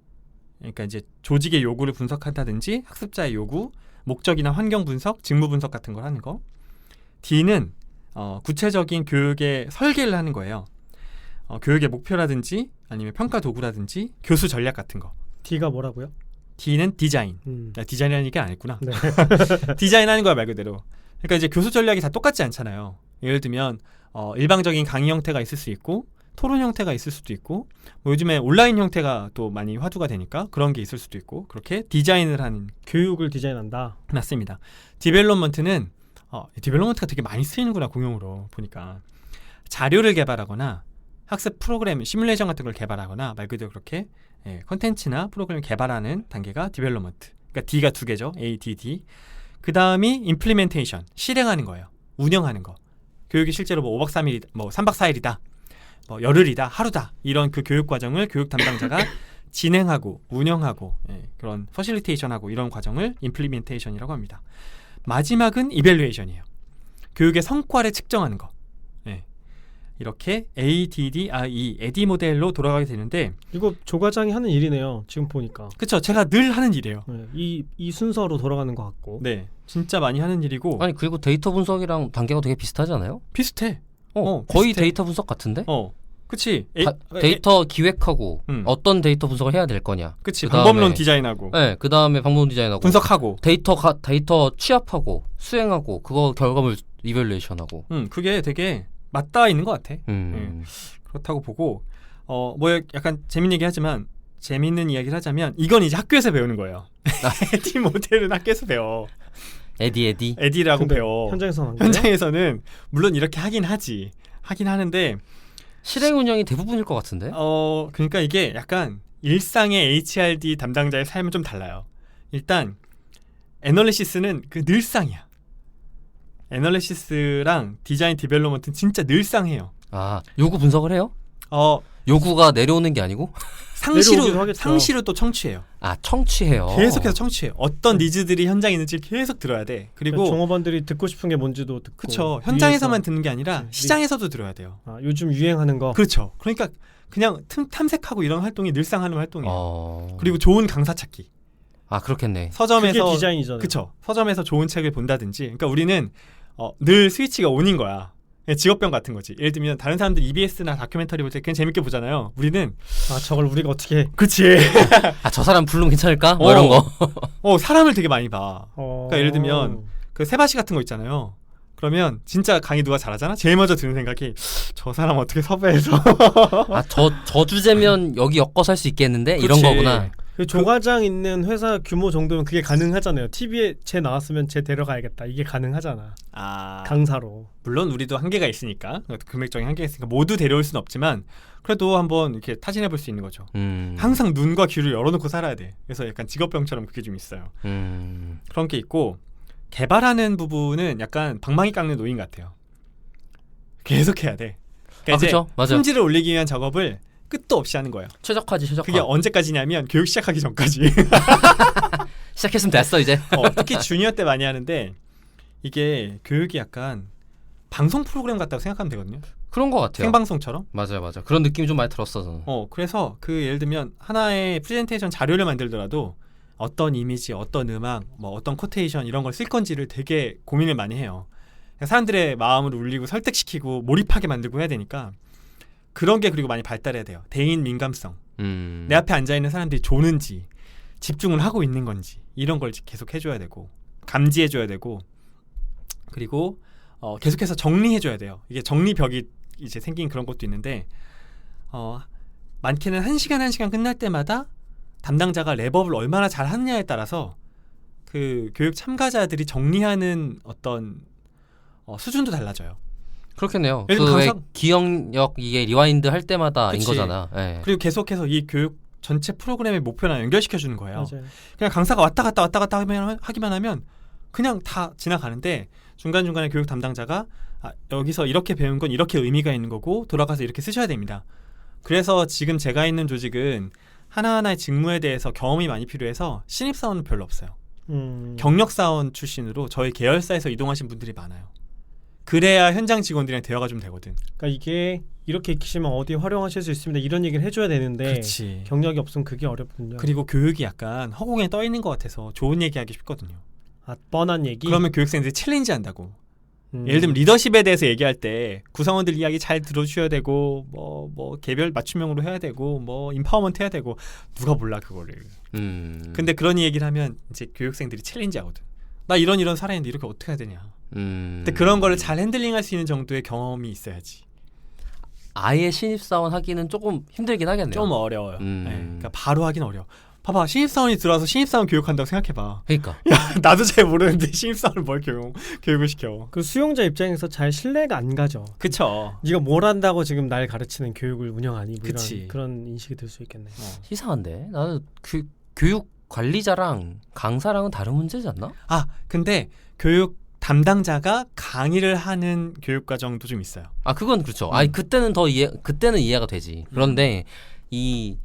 그러니까 이제 조직의 요구를 분석한다든지 학습자의 요구, 목적이나 환경 분석, 직무 분석 같은 걸 하는 거. D는 구체적인 교육의 설계를 하는 거예요. 교육의 목표라든지 아니면 평가 도구라든지 교수 전략 같은 거. D가 뭐라고요? D는 디자인. 디자인이라는 얘기 안 했구나. 네. 디자인하는 거야 말 그대로. 그러니까 이제 교수 전략이 다 똑같지 않잖아요. 예를 들면 일방적인 강의 형태가 있을 수 있고 토론 형태가 있을 수도 있고 뭐 요즘에 온라인 형태가 또 많이 화두가 되니까 그런 게 있을 수도 있고 그렇게 디자인을 하는 교육을 디자인한다. 맞습니다. 디벨롭먼트는 디벨롭먼트가 되게 많이 쓰이는구나 공용으로 보니까 자료를 개발하거나 학습 프로그램 시뮬레이션 같은 걸 개발하거나 말 그대로 그렇게 컨텐츠나 프로그램을 개발하는 단계가 디벨롭먼트. 그러니까 D가 두 개죠. A, D, D. 그 다음이 임플리멘테이션 실행하는 거예요. 운영하는 거. 교육이 실제로 뭐 5박 3일, 뭐 3박 4일이다. 뭐 열흘이다, 하루다 이런 그 교육 과정을 교육 담당자가 진행하고 운영하고 그런 퍼실리테이션하고 이런 과정을 임플리멘테이션이라고 합니다. 마지막은 이밸루에이션이에요. 교육의 성과를 측정하는 거. 이렇게 ADDIE, AD 모델로 돌아가게 되는데 이거 조 과장이 하는 일이네요. 지금 보니까. 그쵸, 제가 늘 하는 일이에요. 네, 이 순서로 돌아가는 것 같고. 네, 진짜 많이 하는 일이고. 아니 그리고 데이터 분석이랑 단계가 되게 비슷하지 않아요? 비슷해. 거의 비슷해. 데이터 분석 같은데? 그치. 데이터 기획하고 어떤 데이터 분석을 해야 될 거냐. 그치. 그다음에- 방법론 디자인하고. 네, 그 다음에 방법 디자인하고 분석하고. 데이터 취합하고 수행하고 그거 결과물 이밸루에이션하고. 그게 되게 맞닿아 있는 것 같아. 음. 그렇다고 보고 뭐 약간 재밌는 얘기 하지만 재밌는 이야기를 하자면 이건 이제 학교에서 배우는 거예요. 에디 모델은 학교에서 배워. 에디. 에디라고 근데 배워. 현장에서는 안 그래요? 현장에서는 물론 이렇게 하긴 하는데 실행 운영이 대부분일 것 같은데? 그러니까 이게 약간 일상의 HRD 담당자의 삶은 좀 달라요. 일단 애널리시스는 그 늘상이야. 애널리시스랑 디자인 디벨롭먼트는 진짜 늘상해요. 아, 요구 분석을 해요? 요구가 내려오는 게 아니고? 내려오기도 하겠죠. 상시로 또 청취해요. 아, 청취해요. 계속해서 청취해요. 어떤 니즈들이 현장에 있는지 계속 들어야 돼. 그리고 종업원들이 듣고 싶은 게 뭔지도 듣고. 그렇죠. 현장에서만 위에서. 듣는 게 아니라 시장에서도 들어야 돼요. 요즘 유행하는 거. 그렇죠. 그러니까 그냥 탐색하고 이런 활동이 늘상 하는 활동이에요. 그리고 좋은 강사 찾기. 아, 그렇겠네. 서점에서 그게 디자인이잖아요. 그렇죠. 서점에서 좋은 책을 본다든지. 그러니까 우리는 늘 스위치가 온인 거야. 직업병 같은 거지. 예를 들면 다른 사람들 EBS나 다큐멘터리 볼 때 그냥 재밌게 보잖아요. 우리는 저걸 우리가 어떻게 해. 그치. 아, 저 사람 부르면 괜찮을까? 뭐 이런 거. 사람을 되게 많이 봐. 그러니까 예를 들면 그 세바시 같은 거 있잖아요. 그러면 진짜 강의 누가 잘하잖아? 제일 먼저 드는 생각이 저 사람 어떻게 섭외해서 아, 저 주제면 여기 엮어서 할 수 있겠는데? 이런 그치. 거구나. 그 조과장 있는 회사 규모 정도면 그게 가능하잖아요. TV에 쟤 나왔으면 쟤 데려가야겠다. 이게 가능하잖아. 강사로. 물론 우리도 한계가 있으니까 금액적인 한계가 있으니까 모두 데려올 수는 없지만 그래도 한번 이렇게 타진해 볼 수 있는 거죠. 항상 눈과 귀를 열어놓고 살아야 돼. 그래서 약간 직업병처럼 그게 좀 있어요. 그런 게 있고 개발하는 부분은 약간 방망이 깎는 노인 같아요. 계속 해야 돼. 그러니까 이제 그쵸? 맞아. 품질을 올리기 위한 작업을 끝도 없이 하는 거예요. 최적화지, 최적화. 그게 언제까지냐면 교육 시작하기 전까지. 시작했으면 됐어, 이제. 특히 주니어 때 많이 하는데 이게 교육이 약간 방송 프로그램 같다고 생각하면 되거든요. 그런 것 같아요. 생방송처럼. 맞아요. 그런 느낌이 좀 많이 들었어, 저는. 그래서 그 예를 들면 하나의 프레젠테이션 자료를 만들더라도 어떤 이미지, 어떤 음악, 뭐 어떤 코테이션 이런 걸 쓸 건지를 되게 고민을 많이 해요. 사람들의 마음을 울리고 설득시키고 몰입하게 만들고 해야 되니까 그런 게 그리고 많이 발달해야 돼요. 대인 민감성. 내 앞에 앉아있는 사람들이 조는지 집중을 하고 있는 건지 이런 걸 계속 해줘야 되고 감지해줘야 되고 그리고 계속해서 정리해줘야 돼요. 이게 정리벽이 이제 생긴 그런 것도 있는데 많게는 1시간 끝날 때마다 담당자가 랩업을 얼마나 잘 하느냐에 따라서 그 교육 참가자들이 정리하는 어떤 수준도 달라져요. 그렇겠네요. 예를 들면 그 왜 강사- 기억력 이게 리와인드 할 때마다인 그치. 거잖아. 예. 그리고 계속해서 이 교육 전체 프로그램의 목표랑 연결시켜 주는 거예요. 맞아요. 그냥 강사가 왔다 갔다 하기만 하면 그냥 다 지나가는데 중간중간에 교육 담당자가 여기서 이렇게 배운 건 이렇게 의미가 있는 거고 돌아가서 이렇게 쓰셔야 됩니다. 그래서 지금 제가 있는 조직은 하나하나의 직무에 대해서 경험이 많이 필요해서 신입사원은 별로 없어요. 경력사원 출신으로 저희 계열사에서 이동하신 분들이 많아요. 그래야 현장 직원들이랑 대화가 좀 되거든. 그러니까 이게 이렇게 익히시면 어디 활용하실 수 있습니다. 이런 얘기를 해줘야 되는데 그렇지. 경력이 없으면 그게 어렵군요. 그리고 교육이 약간 허공에 떠 있는 것 같아서 좋은 얘기하기 쉽거든요. 뻔한 얘기. 그러면 교육생들이 챌린지한다고. 음. 예를 들면 리더십에 대해서 얘기할 때 구성원들 이야기 잘 들어주셔야 되고 뭐 개별 맞춤형으로 해야 되고 뭐 인파워먼트 해야 되고 누가 몰라 그거를. 근데 그런 얘기를 하면 이제 교육생들이 챌린지하거든. 나 이런 사례인데 이렇게 어떻게 해야 되냐. 근데 그런 거를 잘 핸들링할 수 있는 정도의 경험이 있어야지. 아예 신입사원 하기는 조금 힘들긴 하겠네요. 좀 어려워요. 네, 그러니까 바로 하긴 어려워. 봐봐 신입사원이 들어와서 신입사원 교육한다고 생각해봐. 그러니까 나도 잘 모르는데 신입사원을 뭘 교육을 시켜. 그 수용자 입장에서 잘 신뢰가 안 가죠. 그쵸. 네가 뭘 한다고 지금 날 가르치는 교육을 운영하니? 뭐 그치. 이런 그런 인식이 들 수 있겠네. 이상한데 나는 교육 관리자랑 강사랑은 다른 문제지 않나? 근데 교육 담당자가 강의를 하는 교육 과정도 좀 있어요. 그건 그렇죠. 그때는 그때는 이해가 되지. 그런데 이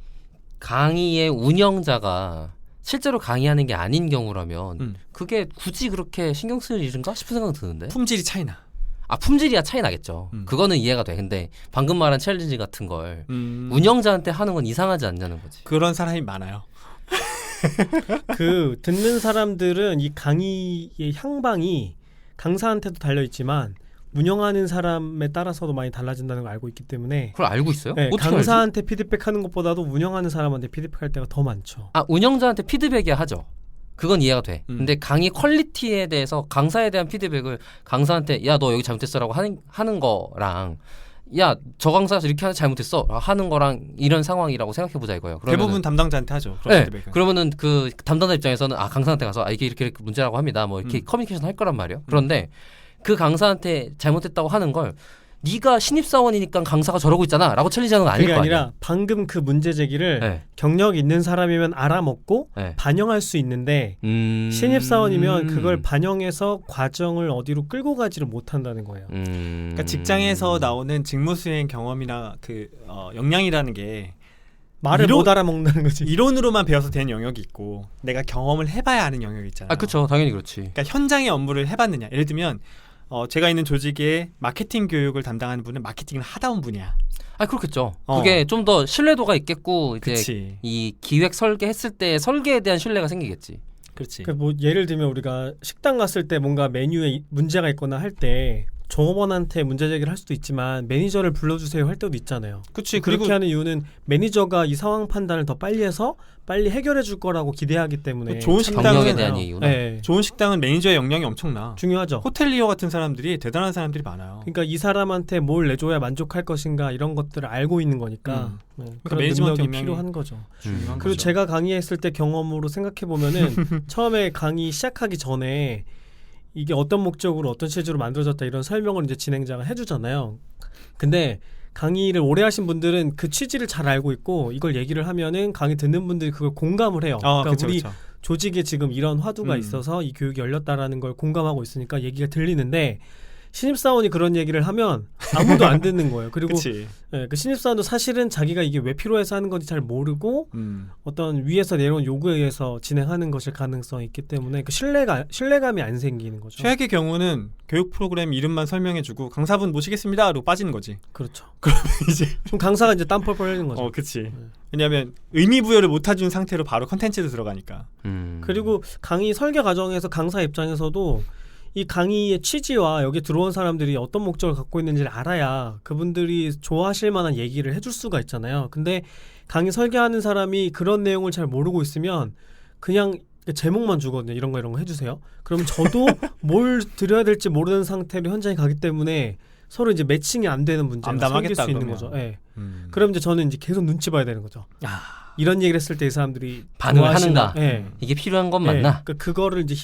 강의의 운영자가 실제로 강의하는 게 아닌 경우라면 그게 굳이 그렇게 신경 쓸 일인가 싶은 생각이 드는데. 품질이 차이나. 품질이야 차이 나겠죠. 그거는 이해가 돼. 근데 방금 말한 챌린지 같은 걸 운영자한테 하는 건 이상하지 않냐는 거지. 그런 사람이 많아요. 그 듣는 사람들은 이 강의의 향방이 강사한테도 달려 있지만 운영하는 사람에 따라서도 많이 달라진다는 걸 알고 있기 때문에 그걸 알고 있어요? 네, 어떻게 강사한테 피드백하는 것보다도 운영하는 사람한테 피드백할 때가 더 많죠. 운영자한테 피드백이야 하죠. 그건 이해가 돼. 근데 강의 퀄리티에 대해서 강사에 대한 피드백을 강사한테 야 너 여기 잘못했어라고 하는 거랑 야 저 강사에서 이렇게 잘못했어 하는 거랑 이런 상황이라고 생각해보자 이거예요. 대부분 담당자한테 하죠. 그런 피드백은. 그러면은 그 담당자 입장에서는 강사한테 가서 이게 이렇게 문제라고 합니다. 뭐 이렇게 커뮤니케이션 할 거란 말이에요. 그런데 그 강사한테 잘못했다고 하는 걸 네가 신입사원이니까 강사가 저러고 있잖아 라고 챌린지하는 건 아닐 그게 거 아니야. 아니라 방금 그 문제 제기를 네. 경력 있는 사람이면 알아먹고 네. 반영할 수 있는데 신입사원이면 그걸 반영해서 과정을 어디로 끌고 가지를 못한다는 거예요. 그러니까 직장에서 나오는 직무수행 경험이나 역량이라는 게 말을 못 알아먹는 거지. 이론으로만 배워서 되는 영역이 있고 내가 경험을 해봐야 아는 영역이 있잖아요. 그렇죠. 당연히 그렇지. 그러니까 현장의 업무를 해봤느냐. 예를 들면 제가 있는 조직에 마케팅 교육을 담당하는 분은 마케팅을 하다 온 분이야. 그렇겠죠. 그게 좀 더 신뢰도가 있겠고 이제 그치. 이 기획 설계했을 때 설계에 대한 신뢰가 생기겠지. 그렇지. 그러니까 뭐 예를 들면 우리가 식당 갔을 때 뭔가 메뉴에 문제가 있거나 할 때 종업원한테 문제 제기를 할 수도 있지만 매니저를 불러주세요 할 때도 있잖아요. 그치. 그렇게 그리고 하는 이유는 매니저가 이 상황 판단을 더 빨리 해서 빨리 해결해 줄 거라고 기대하기 때문에 좋은 경력에 식당은- 대한 얘기구나. 네, 좋은 식당은 매니저의 역량이 엄청나. 중요하죠. 호텔리어 같은 사람들이 대단한 사람들이 많아요. 그러니까 이 사람한테 뭘 내줘야 만족할 것인가 이런 것들을 알고 있는 거니까 그런 매니지먼트 능력이 역량이 필요한 거죠. 중요한 그리고 거죠. 제가 강의했을 때 경험으로 생각해 보면은 처음에 강의 시작하기 전에 이게 어떤 목적으로 어떤 체제로 만들어졌다 이런 설명을 이제 진행자가 해주잖아요. 근데 강의를 오래 하신 분들은 그 취지를 잘 알고 있고 이걸 얘기를 하면은 강의 듣는 분들이 그걸 공감을 해요. 그러니까 그쵸, 우리 그쵸. 조직에 지금 이런 화두가 있어서 이 교육이 열렸다라는 걸 공감하고 있으니까 얘기가 들리는데 신입사원이 그런 얘기를 하면 아무도 안 듣는 거예요. 그리고 그치. 그 신입사원도 사실은 자기가 이게 왜 필요해서 하는 건지 잘 모르고 어떤 위에서 내려온 요구에 의해서 진행하는 것일 가능성이 있기 때문에 그 신뢰감이 안 생기는 거죠. 최악의 경우는 교육 프로그램 이름만 설명해주고 강사분 모시겠습니다로 빠지는 거지. 그렇죠. 그러면 이제 그럼 강사가 이제 땀 뻘뻘 흘리는 거죠. 그치. 왜냐하면 의미 부여를 못해준 상태로 바로 컨텐츠로 들어가니까. 그리고 강의 설계 과정에서 강사 입장에서도 이 강의의 취지와 여기 들어온 사람들이 어떤 목적을 갖고 있는지를 알아야 그분들이 좋아하실 만한 얘기를 해줄 수가 있잖아요. 근데 강의 설계하는 사람이 그런 내용을 잘 모르고 있으면 그냥 제목만 주거든요. 이런 거 해주세요. 그럼 저도 뭘 드려야 될지 모르는 상태로 현장에 가기 때문에 서로 이제 매칭이 안 되는 문제가 생길 암담하겠다, 수 있는 그러면. 거죠. 예. 그럼 이제 저는 이제 계속 눈치 봐야 되는 거죠. 아, 이런 얘기를 했을 때 이 사람들이 반응을 좋아하시나? 하는가? 예. 이게 필요한 건 예. 맞나? 그러니까 그거를 이제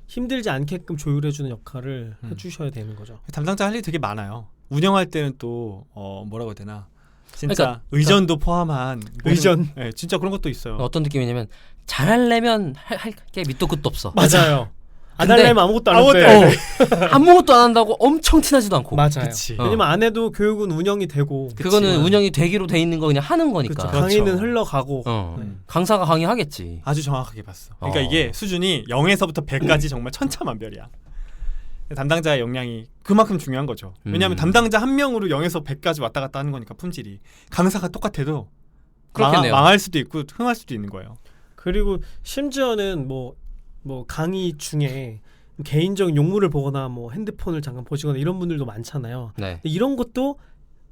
힘들지 않게끔 조율해주는 역할을 해주셔야 되는 거죠. 담당자 할 일이 되게 많아요. 운영할 때는 또 뭐라고 해야 되나 진짜 그러니까 의전도 포함한 의전. 네, 진짜 그런 것도 있어요. 어떤 느낌이냐면 잘하려면 할 게 밑도 끝도 없어. 맞아요. 안 근데 하려면 아무것도 안 아무것도 하는데. 아무것도 안 한다고 엄청 티나지도 않고. 맞아요. 그치. 왜냐면 안 해도 교육은 운영이 되고 그거는 운영이 되기로 돼 있는 거 그냥 하는 거니까. 그렇죠. 강의는 그렇죠. 흘러가고 강사가 강의하겠지. 아주 정확하게 봤어. 그러니까 어. 이게 수준이 0에서부터 100까지 정말 천차만별이야. 담당자의 역량이 그만큼 중요한 거죠. 왜냐하면 담당자 한 명으로 0에서 100까지 왔다 갔다 하는 거니까 품질이 강사가 똑같아도 그렇겠네요. 망할 수도 있고 흥할 수도 있는 거예요. 그리고 심지어는 뭐 강의 중에 개인적인 용물을 보거나 뭐 핸드폰을 잠깐 보시거나 이런 분들도 많잖아요. 네. 근데 이런 것도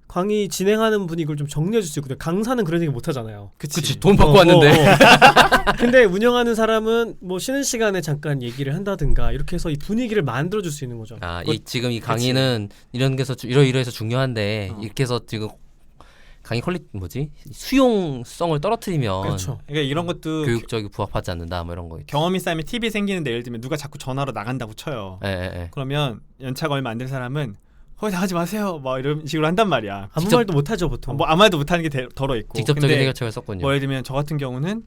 강의 진행하는 분이 이걸 좀 정리해 줄 수 있거든요. 강사는 그런 얘기 못 하잖아요. 그치. 돈 받고 왔는데. 근데 운영하는 사람은 뭐 쉬는 시간에 잠깐 얘기를 한다든가 이렇게 해서 이 분위기를 만들어 줄 수 있는 거죠. 아, 지금 이 강의는 이런 게서 이러이러해서 중요한데 이렇게 해서 지금 강의 수용성을 떨어뜨리면 그렇죠. 그러니까 이런 것도 교육적이 부합하지 않는다 뭐 이런 거 있죠. 경험이 쌓이면 팁이 생기는데 예를 들면 누가 자꾸 전화로 나간다고 쳐요. 예. 그러면 연차가 얼마 안 된 사람은 거기 나가지 마세요. 막 이런 식으로 한단 말이야. 아무 직접- 말도 못 하죠 보통. 뭐 아무 말도 못하는 게 덜어 있고. 직접적인 근데 해결책을 썼군요. 뭐 예를 들면 저 같은 경우는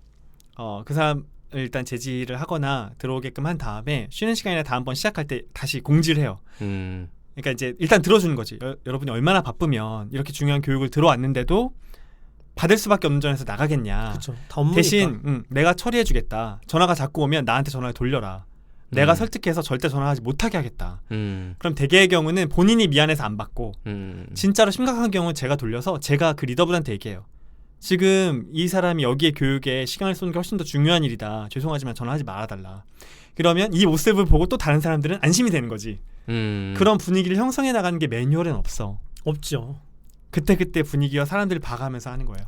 그 사람을 일단 제지를 하거나 들어오게끔 한 다음에 쉬는 시간이나 다음번 시작할 때 다시 공지를 해요. 그러니까 이제 일단 들어주는 거지. 여러분이 얼마나 바쁘면 이렇게 중요한 교육을 들어왔는데도 받을 수밖에 없는 전에서 나가겠냐. 그렇죠. 다 업무니까. 대신 내가 처리해주겠다. 전화가 자꾸 오면 나한테 전화를 돌려라. 내가 설득해서 절대 전화하지 못하게 하겠다. 그럼 대개의 경우는 본인이 미안해서 안 받고 진짜로 심각한 경우는 제가 돌려서 제가 그 리더분한테 얘기해요. 지금 이 사람이 여기에 교육에 시간을 쏘는 게 훨씬 더 중요한 일이다. 죄송하지만 전화하지 말아달라. 그러면 이 모습을 보고 또 다른 사람들은 안심이 되는 거지. 그런 분위기를 형성해 나가는 게 매뉴얼엔 없어. 없죠. 그때 분위기와 사람들을 봐가면서 하는 거예요.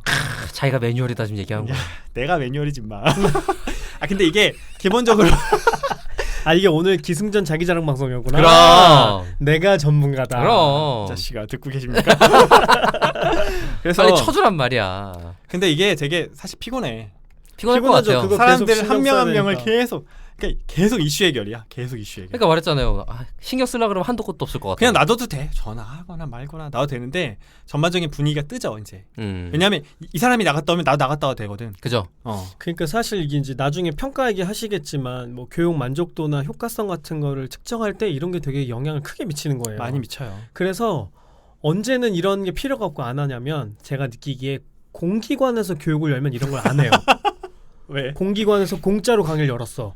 자기가 매뉴얼이다 지금 얘기하는 거야. 내가 매뉴얼이지 마. 아 근데 이게 기본적으로 아 이게 오늘 기승전 자기자랑 방송이었구나. 그럼. 내가 전문가다. 그럼. 자식아 듣고 계십니까? 그래서 빨리 쳐주란 말이야. 근데 이게 되게 사실 피곤해. 피곤할 것 피곤하죠. 같아요. 그거 사람들 계속 한 명 한 신경 명을 써야 계속 이슈 해결이야. 계속 이슈 해결. 그러니까 말했잖아요. 신경 쓰려 그러면 한도 끝도 없을 것 같아. 그냥 놔둬도 돼. 전화하거나 말거나 놔도 되는데 전반적인 분위기가 뜨죠 이제. 왜냐하면 이 사람이 나갔다 오면 나도 나갔다 와도 되거든. 그죠. 그러니까 사실 이게 이제 나중에 평가하기 하시겠지만 뭐 교육 만족도나 효과성 같은 거를 측정할 때 이런 게 되게 영향을 크게 미치는 거예요. 많이 미쳐요. 그래서 언제는 이런 게 필요가 없고 안 하냐면 제가 느끼기에 공기관에서 교육을 열면 이런 걸 안 해요. 왜? 공기관에서 공짜로 강의를 열었어.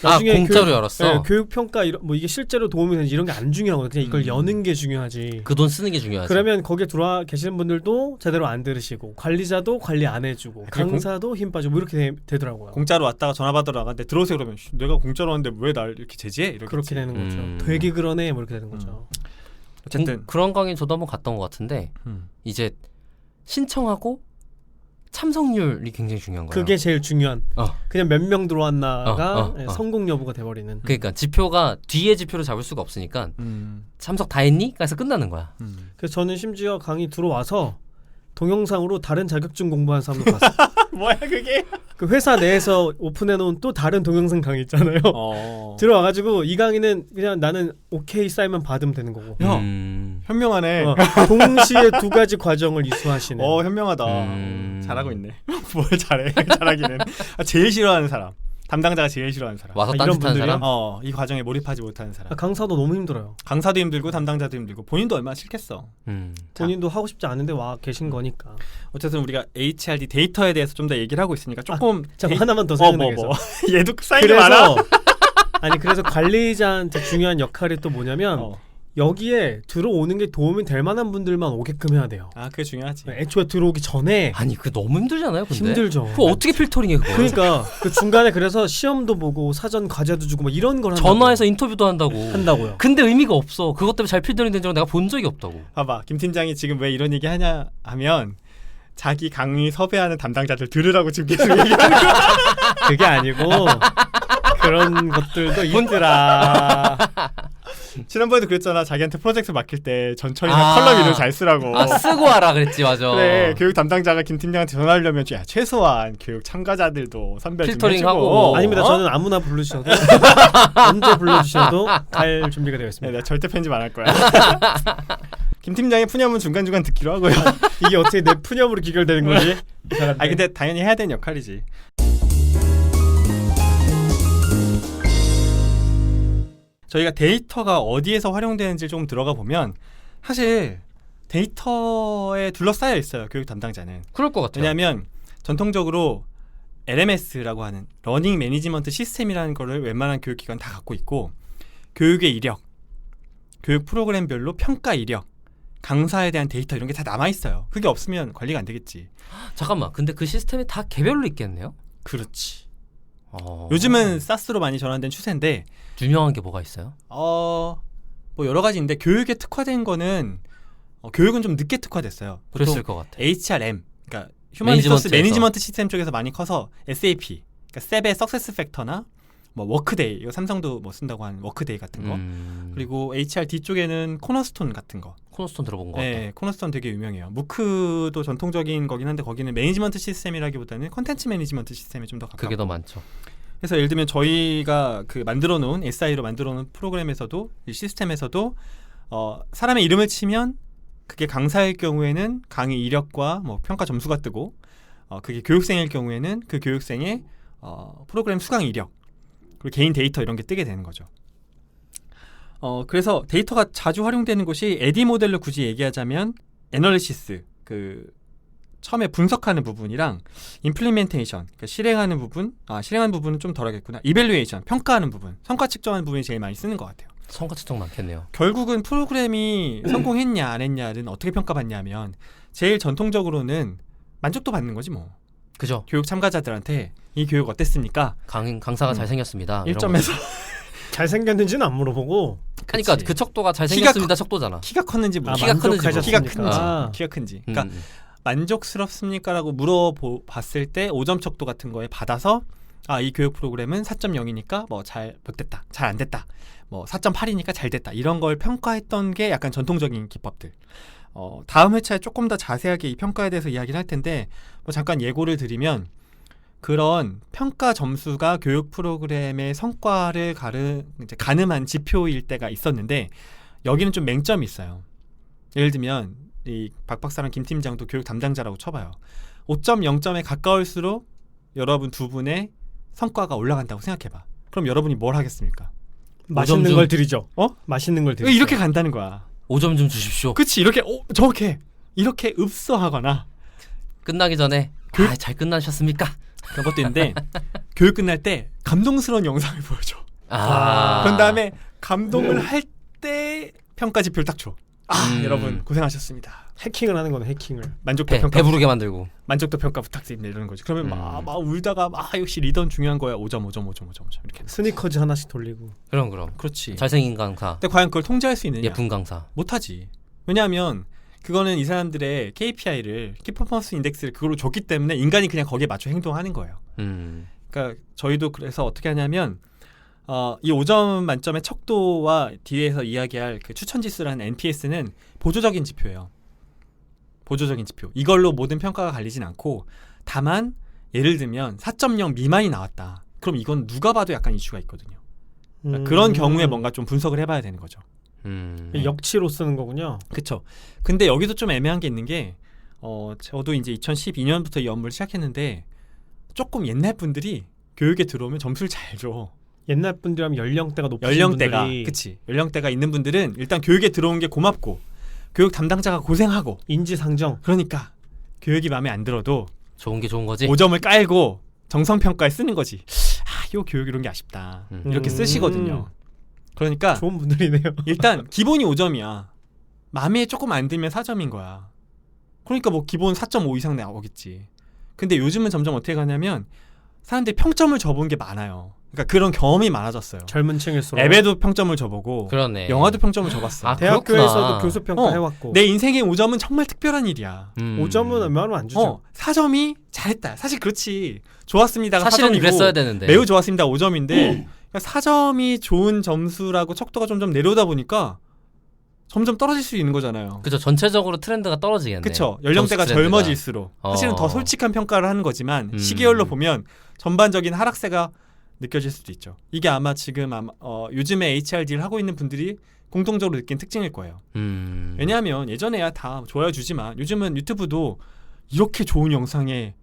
공짜로 열었어. 네, 교육 평가 뭐 이게 실제로 도움이 되는지 이런 게 안 중요하거든요. 그냥 이걸 여는 게 중요하지. 그 돈 쓰는 게 중요하지. 그러면 거기에 들어와 계시는 분들도 제대로 안 들으시고 관리자도 관리 안 해주고 강사도 힘 빠지고 뭐 이렇게 되더라고요. 공짜로 왔다가 전화 받으러 나갔는데 들어오세요 그러면 내가 공짜로 왔는데 왜 날 이렇게 제지해? 이렇게 그렇게 되는 거죠. 되게 그러네 뭐 이렇게 되는 거죠. 어쨌든 그런 강의 저도 한번 갔던 것 같은데 이제 신청하고 참석률이 굉장히 중요한 거예요. 그게 제일 중요한. 그냥 몇 명 들어왔나가 성공 여부가 돼버리는. 그러니까 지표가 뒤에 지표를 잡을 수가 없으니까 참석 다 했니? 해서 끝나는 거야. 그래서 저는 심지어 강의 들어와서 동영상으로 다른 자격증 공부하는 사람도 봤어요. 뭐야 그게? 그 회사 내에서 오픈해놓은 또 다른 동영상 강의 있잖아요. 들어와가지고 이 강의는 그냥 나는 오케이 쌓이면 받으면 되는 거고. 현명하네. 동시에 두 가지 과정을 이수하시는. 현명하다. 잘하고 있네. 뭘 잘해? 잘하기는. 제일 싫어하는 사람. 담당자가 제일 싫어하는 사람. 와서 이런 딴짓하는 분들이요? 사람? 이 과정에 몰입하지 못하는 사람. 강사도 너무 힘들어요. 강사도 힘들고 담당자도 힘들고 본인도 얼마나 싫겠어. 본인도 하고 싶지 않은데 와 계신 거니까. 어쨌든 우리가 HRD 데이터에 대해서 좀 더 얘기를 하고 있으니까 조금 하나만 더 생각나겠어. 얘도 쌓이게 많아. 그래서 관리자한테 중요한 역할이 또 뭐냐면 여기에 들어오는 게 도움이 될 만한 분들만 오게끔 해야 돼요. 그게 중요하지. 애초에 들어오기 전에. 아니 그 너무 힘들잖아요. 근데? 힘들죠. 그거 어떻게 필터링해 그거? 그러니까 그 중간에 그래서 시험도 보고 사전 과제도 주고 뭐 이런 걸 한다고요. 전화해서 인터뷰도 한다고요. 근데 의미가 없어. 그것 때문에 잘 필터링 된 적은 내가 본 적이 없다고. 봐봐, 김 팀장이 지금 왜 이런 얘기 하냐 하면 자기 강의 섭외하는 담당자들 들으라고 지금 계속 얘기하는 거야. 그게 아니고 그런 것들도 있더라. 지난번에도 그랬잖아. 자기한테 프로젝트 맡길 때 전철이나 컬럼 이름 잘 쓰라고. 쓰고 와라 그랬지 맞아. 그래 교육 담당자가 김 팀장한테 전화하려면 야, 최소한 교육 참가자들도 선별 좀 필터링 해주고. 하고. 아닙니다. 저는 아무나 불러주셔도 언제 불러주셔도 갈 준비가 되어 네, 있습니다. 내가 절대 편집 안 할 거야. 김 팀장의 푸념은 중간중간 듣기로 하고요. 이게 어떻게 내 푸념으로 기결되는 거지? 아 근데 당연히 해야 되는 역할이지. 저희가 데이터가 어디에서 활용되는지 조금 들어가 보면 사실 데이터에 둘러싸여 있어요. 교육 담당자는. 그럴 것 같아요. 왜냐하면 전통적으로 LMS라고 하는 러닝 매니지먼트 시스템이라는 거를 웬만한 교육기관 다 갖고 있고 교육의 이력, 교육 프로그램별로 평가 이력, 강사에 대한 데이터 이런 게 다 남아있어요. 그게 없으면 관리가 안 되겠지. 잠깐만. 근데 그 시스템이 다 개별로 있겠네요? 그렇지. 어... 요즘은 사스로 많이 전환된 추세인데 유명한 게 뭐가 있어요? 뭐 여러 가지 있는데 교육에 특화된 거는 교육은 좀 늦게 특화됐어요. 그랬을 것 같아. HRM, 그러니까 휴먼 리소스 매니지먼트에서. 매니지먼트 시스템 쪽에서 많이 커서 SAP, 그러니까 셉의 석세스 팩터나 뭐 워크데이, 이거 삼성도 뭐 쓴다고 하는 워크데이 같은 거. 그리고 HRD 쪽에는 코너스톤 같은 거. 코너스톤 들어본 것 네, 코너스톤 되게 유명해요. 무크도 전통적인 거긴 한데 거기는 매니지먼트 시스템이라기보다는 컨텐츠 매니지먼트 시스템에 좀 더 가깝고. 그게 더 많죠. 그래서 예를 들면 저희가 그 만들어 놓은 SI로 만들어 놓은 프로그램에서도 이 시스템에서도 사람의 이름을 치면 그게 강사일 경우에는 강의 이력과 뭐 평가 점수가 뜨고 그게 교육생일 경우에는 그 교육생의 프로그램 수강 이력 그리고 개인 데이터 이런 게 뜨게 되는 거죠. 그래서 데이터가 자주 활용되는 곳이 에디 모델로 굳이 얘기하자면 애널리시스, 그 처음에 분석하는 부분이랑 임플리멘테이션, 그러니까 실행하는 부분은 좀 덜하겠구나. 이밸류에이션, 평가하는 부분, 성과 측정하는 부분이 제일 많이 쓰는 것 같아요. 성과 측정 많겠네요. 결국은 프로그램이 성공했냐 안 했냐는 어떻게 평가받냐면 제일 전통적으로는 만족도 받는 거지 뭐. 그죠? 교육 참가자들한테 이 교육 어땠습니까? 강사가 잘생겼습니다. 1점에서 잘생겼는지는 안 물어보고 그러니까 그 척도가 잘생겼습니다. 척도잖아. 키가 컸는지 물어. 키가 큰지 키가 만족하셨습니까? 큰지 키가 큰지. 그러니까 만족스럽습니까라고 물어봤을 때 5점 척도 같은 거에 받아서 이 교육 프로그램은 4.0이니까 뭐 잘 못됐다, 잘 안 됐다, 뭐 4.8이니까 잘 됐다 이런 걸 평가했던 게 약간 전통적인 기법들. 다음 회차에 조금 더 자세하게 이 평가에 대해서 이야기를 할 텐데 뭐 잠깐 예고를 드리면 그런 평가 점수가 교육 프로그램의 성과를 가늠한 지표일 때가 있었는데 여기는 좀 맹점이 있어요. 예를 들면 이 박 박사랑 김 팀장도 교육 담당자라고 쳐봐요. 5점, 0점에 가까울수록 여러분 두 분의 성과가 올라간다고 생각해봐. 그럼 여러분이 뭘 하겠습니까? 맛있는 걸 드리죠. 어? 맛있는 걸 드리죠. 이렇게 간다는 거야. 5점 좀 주십시오. 그치 이렇게 저렇게 이렇게 읍소하거나 끝나기 전에 잘 끝나셨습니까? 그런 것도 있는데 교육 끝날 때 감동스러운 영상을 보여줘. 아. 그런 다음에 감동을 할 때 평가 지표를 딱 줘. 여러분 고생하셨습니다. 해킹을 하는 거네. 해킹을. 만족도 평가 배부르게 만들고. 만족도 평가 부탁드립니다 이러는 거지. 그러면 막 울다가 역시 리더는 중요한 거야. 5점 이렇게. 스니커즈 하나씩 돌리고. 그럼. 그렇지. 잘생긴 강사. 근데 과연 그걸 통제할 수 있느냐? 예쁜 강사. 못하지. 왜냐하면 그거는 이 사람들의 KPI를 키퍼포먼스 인덱스를 그걸로 줬기 때문에 인간이 그냥 거기에 맞춰 행동하는 거예요. 그러니까 저희도 그래서 어떻게 하냐면 이 5점 만점의 척도와 뒤에서 이야기할 그 추천지수라는 NPS는 보조적인 지표예요. 보조적인 지표. 이걸로 모든 평가가 갈리진 않고 다만 예를 들면 4.0 미만이 나왔다. 그럼 이건 누가 봐도 약간 이슈가 있거든요. 그러니까 그런 경우에 뭔가 좀 분석을 해봐야 되는 거죠. 역치로 쓰는 거군요. 그렇죠. 근데 여기도 좀 애매한 게 있는 게 저도 이제 2012년부터 이 업무를 시작했는데 조금 옛날 분들이 교육에 들어오면 점수를 잘 줘. 옛날 분들이라면 연령대가 높으신 연령대가 분들이 그치. 연령대가 있는 분들은 일단 교육에 들어온 게 고맙고 교육 담당자가 고생하고 인지상정. 그러니까 교육이 마음에 안 들어도 좋은 게 좋은 거지. 5점을 깔고 정성평가에 쓰는 거지. 이 교육 이런 게 아쉽다. 이렇게 쓰시거든요. 그러니까 좋은 분들이네요. 일단 기본이 5점이야. 마음에 조금 안 들면 4점인 거야. 그러니까 뭐 기본 4.5 이상 나오겠지. 근데 요즘은 점점 어떻게 가냐면 사람들이 평점을 줘본 게 많아요. 그러니까 그런 경험이 많아졌어요. 젊은 층일수록. 앱에도 평점을 줘보고 그러네. 영화도 평점을 줘봤어. 대학교에서도 교수평가 해왔고. 내 인생의 5점은 정말 특별한 일이야. 5점은 웬만하면 안 주죠. 4점이 잘했다. 사실 그렇지. 좋았습니다가 사실은 4점이고 그랬어야 되는데. 매우 좋았습니다 5점인데 그러니까 4점이 좋은 점수라고 척도가 점점 내려오다 보니까 점점 떨어질 수 있는 거잖아요. 그죠. 전체적으로 트렌드가 떨어지겠네요. 그렇죠. 연령대가 점수 트렌드가. 젊어질수록 사실은 더 솔직한 평가를 하는 거지만 시계열로 보면 전반적인 하락세가 느껴질 수도 있죠. 이게 아마 지금 요즘에 HRD를 하고 있는 분들이 공통적으로 느낀 특징일 거예요. 왜냐하면 예전에야 다 좋아요 주지만 요즘은 유튜브도 이렇게 좋은 영상에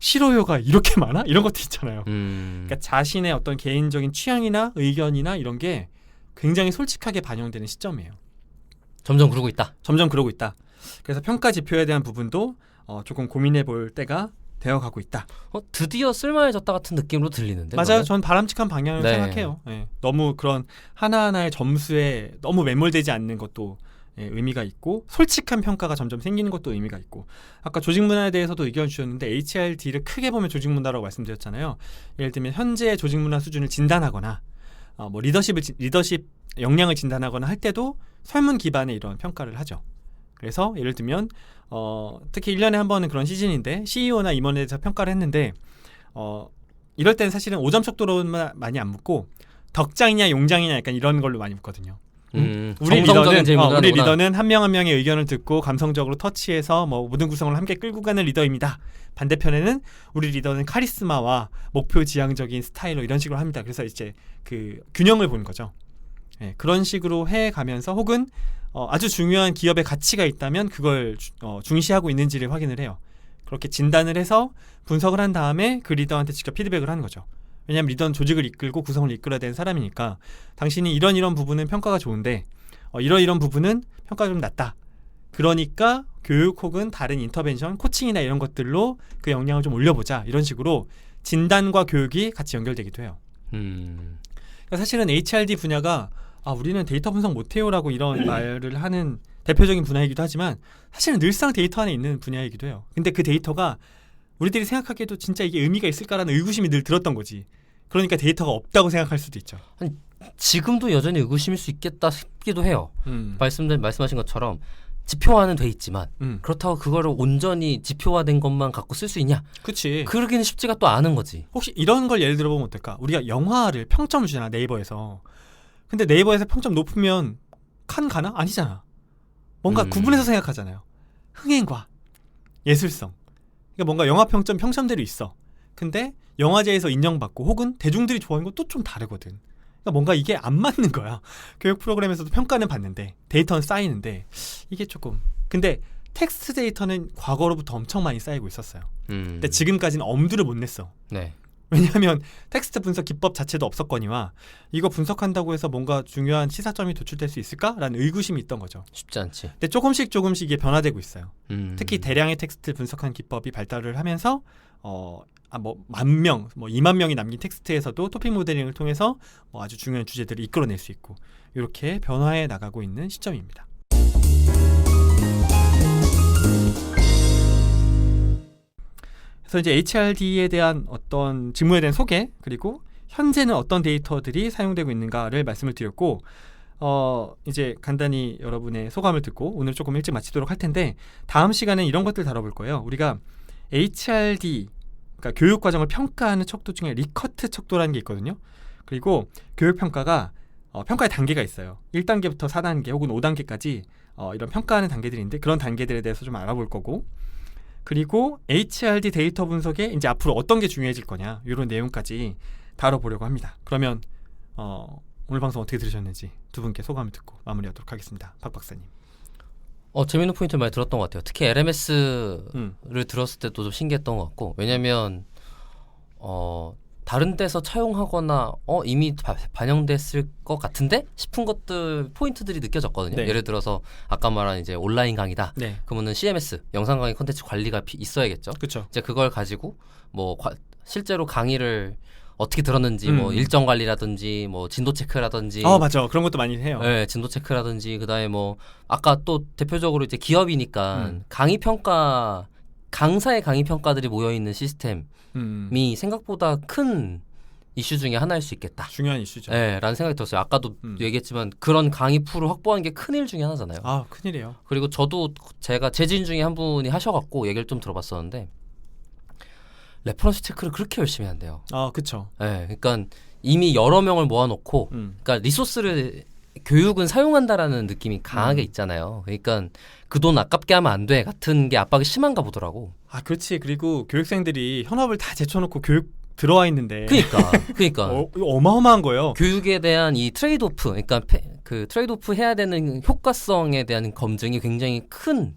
싫어요가 이렇게 많아? 이런 것도 있잖아요. 그러니까 자신의 어떤 개인적인 취향이나 의견이나 이런 게 굉장히 솔직하게 반영되는 시점이에요. 점점 그러고 있다. 점점 그러고 있다. 그래서 평가 지표에 대한 부분도 조금 고민해 볼 때가 되어가고 있다. 드디어 쓸만해졌다 같은 느낌으로 들리는데. 맞아요. 그러면? 전 바람직한 방향을 네. 생각해요. 예. 너무 그런 하나하나의 점수에 너무 매몰되지 않는 것도 의미가 있고 솔직한 평가가 점점 생기는 것도 의미가 있고 아까 조직 문화에 대해서도 의견 주셨는데 HRD를 크게 보면 조직 문화라고 말씀드렸잖아요. 예를 들면 현재 조직 문화 수준을 진단하거나 뭐 리더십 역량을 진단하거나 할 때도 설문 기반의 이런 평가를 하죠. 그래서 예를 들면 특히 1년에 한 번은 그런 시즌인데 CEO나 임원에 대해서 평가를 했는데 이럴 때는 사실은 5점 척도로만 많이 안 묻고 덕장이냐 용장이냐 약간 이런 걸로 많이 묻거든요. 우리 리더는 한 명 한 명의 의견을 듣고 감성적으로 터치해서 뭐 모든 구성을 함께 끌고 가는 리더입니다. 반대편에는 우리 리더는 카리스마와 목표 지향적인 스타일로 이런 식으로 합니다. 그래서 이제 그 균형을 보는 거죠. 네, 그런 식으로 해 가면서 혹은 아주 중요한 기업의 가치가 있다면 그걸 중시하고 있는지를 확인을 해요. 그렇게 진단을 해서 분석을 한 다음에 그 리더한테 직접 피드백을 하는 거죠. 왜냐하면 리더는 조직을 이끌고 구성을 이끌어야 되는 사람이니까 당신이 이런 부분은 평가가 좋은데 이런 부분은 평가가 좀 낮다. 그러니까 교육 혹은 다른 인터벤션, 코칭이나 이런 것들로 그 역량을 좀 올려보자. 이런 식으로 진단과 교육이 같이 연결되기도 해요. 그러니까 사실은 HRD 분야가 우리는 데이터 분석 못해요라고 이런 말을 하는 대표적인 분야이기도 하지만 사실은 늘상 데이터 안에 있는 분야이기도 해요. 근데 그 데이터가 우리들이 생각하기에도 진짜 이게 의미가 있을까라는 의구심이 늘 들었던 거지. 그러니까 데이터가 없다고 생각할 수도 있죠. 아니, 지금도 여전히 의구심일 수 있겠다 싶기도 해요. 말씀하신 것처럼 지표화는 돼 있지만 그렇다고 그거를 온전히 지표화된 것만 갖고 쓸 수 있냐? 그치. 그러기는 쉽지가 또 않은 거지. 혹시 이런 걸 예를 들어보면 어떨까? 우리가 영화를 평점을 주잖아, 네이버에서. 근데 네이버에서 평점 높으면 칸 가나? 아니잖아. 뭔가 구분해서 생각하잖아요. 흥행과 예술성. 그러니까 뭔가 영화 평점대로 있어. 근데 영화제에서 인정받고 혹은 대중들이 좋아하는 것도 좀 다르거든. 그러니까 뭔가 이게 안 맞는 거야. 교육 프로그램에서도 평가는 받는데 데이터는 쌓이는데 이게 조금. 근데 텍스트 데이터는 과거로부터 엄청 많이 쌓이고 있었어요. 근데 지금까지는 엄두를 못 냈어. 네. 왜냐하면 텍스트 분석 기법 자체도 없었거니와 이거 분석한다고 해서 뭔가 중요한 시사점이 도출될 수 있을까라는 의구심이 있던 거죠. 쉽지 않지. 근데 조금씩 이게 변화되고 있어요. 특히 대량의 텍스트 분석한 기법이 발달을 하면서 뭐 10,000명, 뭐 20,000명이 남긴 텍스트에서도 토픽 모델링을 통해서 뭐 아주 중요한 주제들을 이끌어낼 수 있고 이렇게 변화해 나가고 있는 시점입니다. 그래서 이제 HRD에 대한 어떤 직무에 대한 소개 그리고 현재는 어떤 데이터들이 사용되고 있는가를 말씀을 드렸고 이제 간단히 여러분의 소감을 듣고 오늘 조금 일찍 마치도록 할 텐데 다음 시간엔 이런 것들 다뤄볼 거예요. 우리가 HRD 그러니까 교육 과정을 평가하는 척도 중에 리커트 척도라는 게 있거든요. 그리고 교육 평가가 평가의 단계가 있어요. 1단계부터 4단계 혹은 5단계까지 이런 평가하는 단계들이 있는데 그런 단계들에 대해서 좀 알아볼 거고 그리고 HRD 데이터 분석에 이제 앞으로 어떤 게 중요해질 거냐 이런 내용까지 다뤄보려고 합니다. 그러면 오늘 방송 어떻게 들으셨는지 두 분께 소감을 듣고 마무리하도록 하겠습니다. 박 박사님. 재밌는 포인트를 많이 들었던 것 같아요. 특히 LMS를 들었을 때도 좀 신기했던 것 같고 왜냐하면 다른 데서 차용하거나 이미 반영됐을 것 같은데 싶은 것들 포인트들이 느껴졌거든요. 네. 예를 들어서 아까 말한 이제 온라인 강의다. 네. 그러면은 CMS 영상 강의 콘텐츠 관리가 있어야겠죠. 그렇죠. 이제 그걸 가지고 뭐 실제로 강의를 어떻게 들었는지 뭐 일정 관리라든지 뭐 진도 체크라든지 맞아. 그런 것도 많이 해요. 네, 진도 체크라든지 그다음에 뭐 아까 또 대표적으로 이제 기업이니까 강의 평가 강사의 강의 평가들이 모여 있는 시스템이 생각보다 큰 이슈 중에 하나일 수 있겠다. 중요한 이슈죠. 네, 라는 생각이 들었어요. 아까도 얘기했지만 그런 강의 풀을 확보하는 게 큰일 중에 하나잖아요. 큰일이에요. 그리고 저도 제가 제 지인 중에 한 분이 하셔갖고 얘기를 좀 들어봤었는데 레퍼런스 체크를 그렇게 열심히 한대요. 그렇죠. 네, 그러니까 이미 여러 명을 모아놓고 그러니까 리소스를 교육은 사용한다라는 느낌이 강하게 있잖아요. 그러니까 그 돈 아깝게 하면 안 돼 같은 게 압박이 심한가 보더라고. 아, 그렇지. 그리고 교육생들이 현업을 다 제쳐놓고 교육 들어와 있는데. 그러니까 이거 어마어마한 거예요. 교육에 대한 이 트레이드오프, 그러니까 그 트레이드오프 해야 되는 효과성에 대한 검증이 굉장히 큰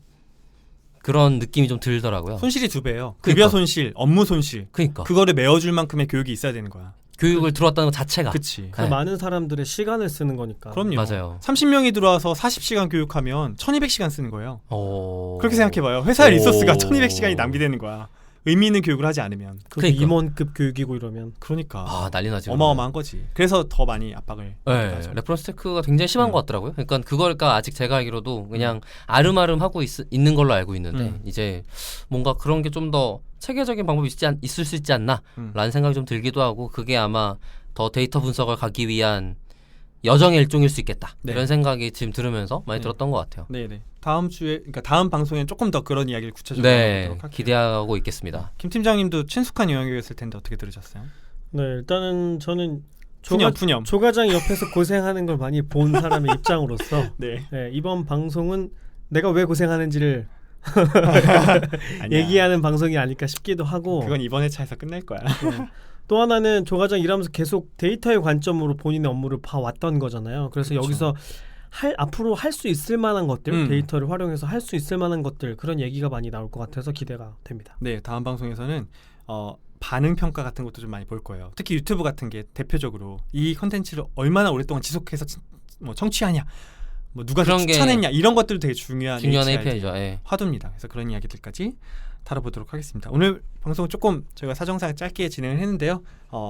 그런 느낌이 좀 들더라고요. 손실이 2배예요. 급여 그러니까. 손실, 업무 손실. 그러니까 그거를 메워줄 만큼의 교육이 있어야 되는 거야. 교육을 들어왔다는 것 자체가. 그치. 그 네. 많은 사람들의 시간을 쓰는 거니까. 그럼요. 맞아요. 30명이 들어와서 40시간 교육하면 1200시간 쓰는 거예요. 그렇게 그렇게 생각해봐요. 회사의 오. 리소스가 1200시간이 낭비되는 거야. 의미 있는 교육을 하지 않으면. 그 그러니까. 임원급 교육이고 이러면. 그러니까 아 난리 나지. 어마어마한 거지. 그래서 더 많이 압박을 네, 하죠. 레퍼런스 체크가 굉장히 심한 것 같더라고요. 그러니까 그걸까 아직 제가 알기로도 그냥 아름아름 하고 있는 걸로 알고 있는데 이제 뭔가 그런 게 좀 더 체계적인 방법이 있을 수 있지 않나라는 생각이 좀 들기도 하고 그게 아마 더 데이터 분석을 가기 위한 여정의 일종일 수 있겠다. 네. 이런 생각이 지금 들으면서 많이 네. 들었던 것 같아요. 네네. 다음 주에, 그러니까 다음 방송엔 조금 더 그런 이야기를 구체적으로 네, 해보도록 할게요. 기대하고 있겠습니다. 김 팀장님도 친숙한 영역이었을 텐데 어떻게 들으셨어요? 네, 일단은 저는 푸념. 조과장 옆에서 고생하는 걸 많이 본 사람의 입장으로서 네. 네, 이번 방송은 내가 왜 고생하는지를 아니야. 얘기하는 방송이 아닐까 싶기도 하고 그건 이번 회차에서 끝낼 거야. 네. 또 하나는 조과장 일하면서 계속 데이터의 관점으로 본인의 업무를 봐왔던 거잖아요. 그래서 그쵸. 여기서 앞으로 할 수 있을 만한 것들, 음. 데이터를 활용해서 할 수 있을 만한 것들 그런 얘기가 많이 나올 것 같아서 기대가 됩니다. 네, 다음 방송에서는 반응 평가 같은 것도 좀 많이 볼 거예요. 특히 유튜브 같은 게 대표적으로 이 컨텐츠를 얼마나 오랫동안 지속해서 뭐 청취하냐, 뭐 누가 그런 게 추천했냐 이런 것들도 되게 중요한 API죠. 예. 화두입니다. 그래서 그런 이야기들까지 다뤄보도록 하겠습니다. 오늘 방송은 조금 저희가 사정상 짧게 진행을 했는데요.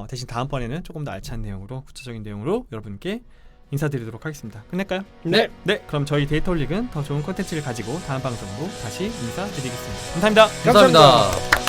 대신 다음번에는 조금 더 알찬 내용으로 구체적인 내용으로 여러분께 인사드리도록 하겠습니다. 끝낼까요? 네. 네, 그럼 저희 데이터홀릭은 더 좋은 콘텐츠를 가지고 다음 방송으로 다시 인사드리겠습니다. 감사합니다. 감사합니다.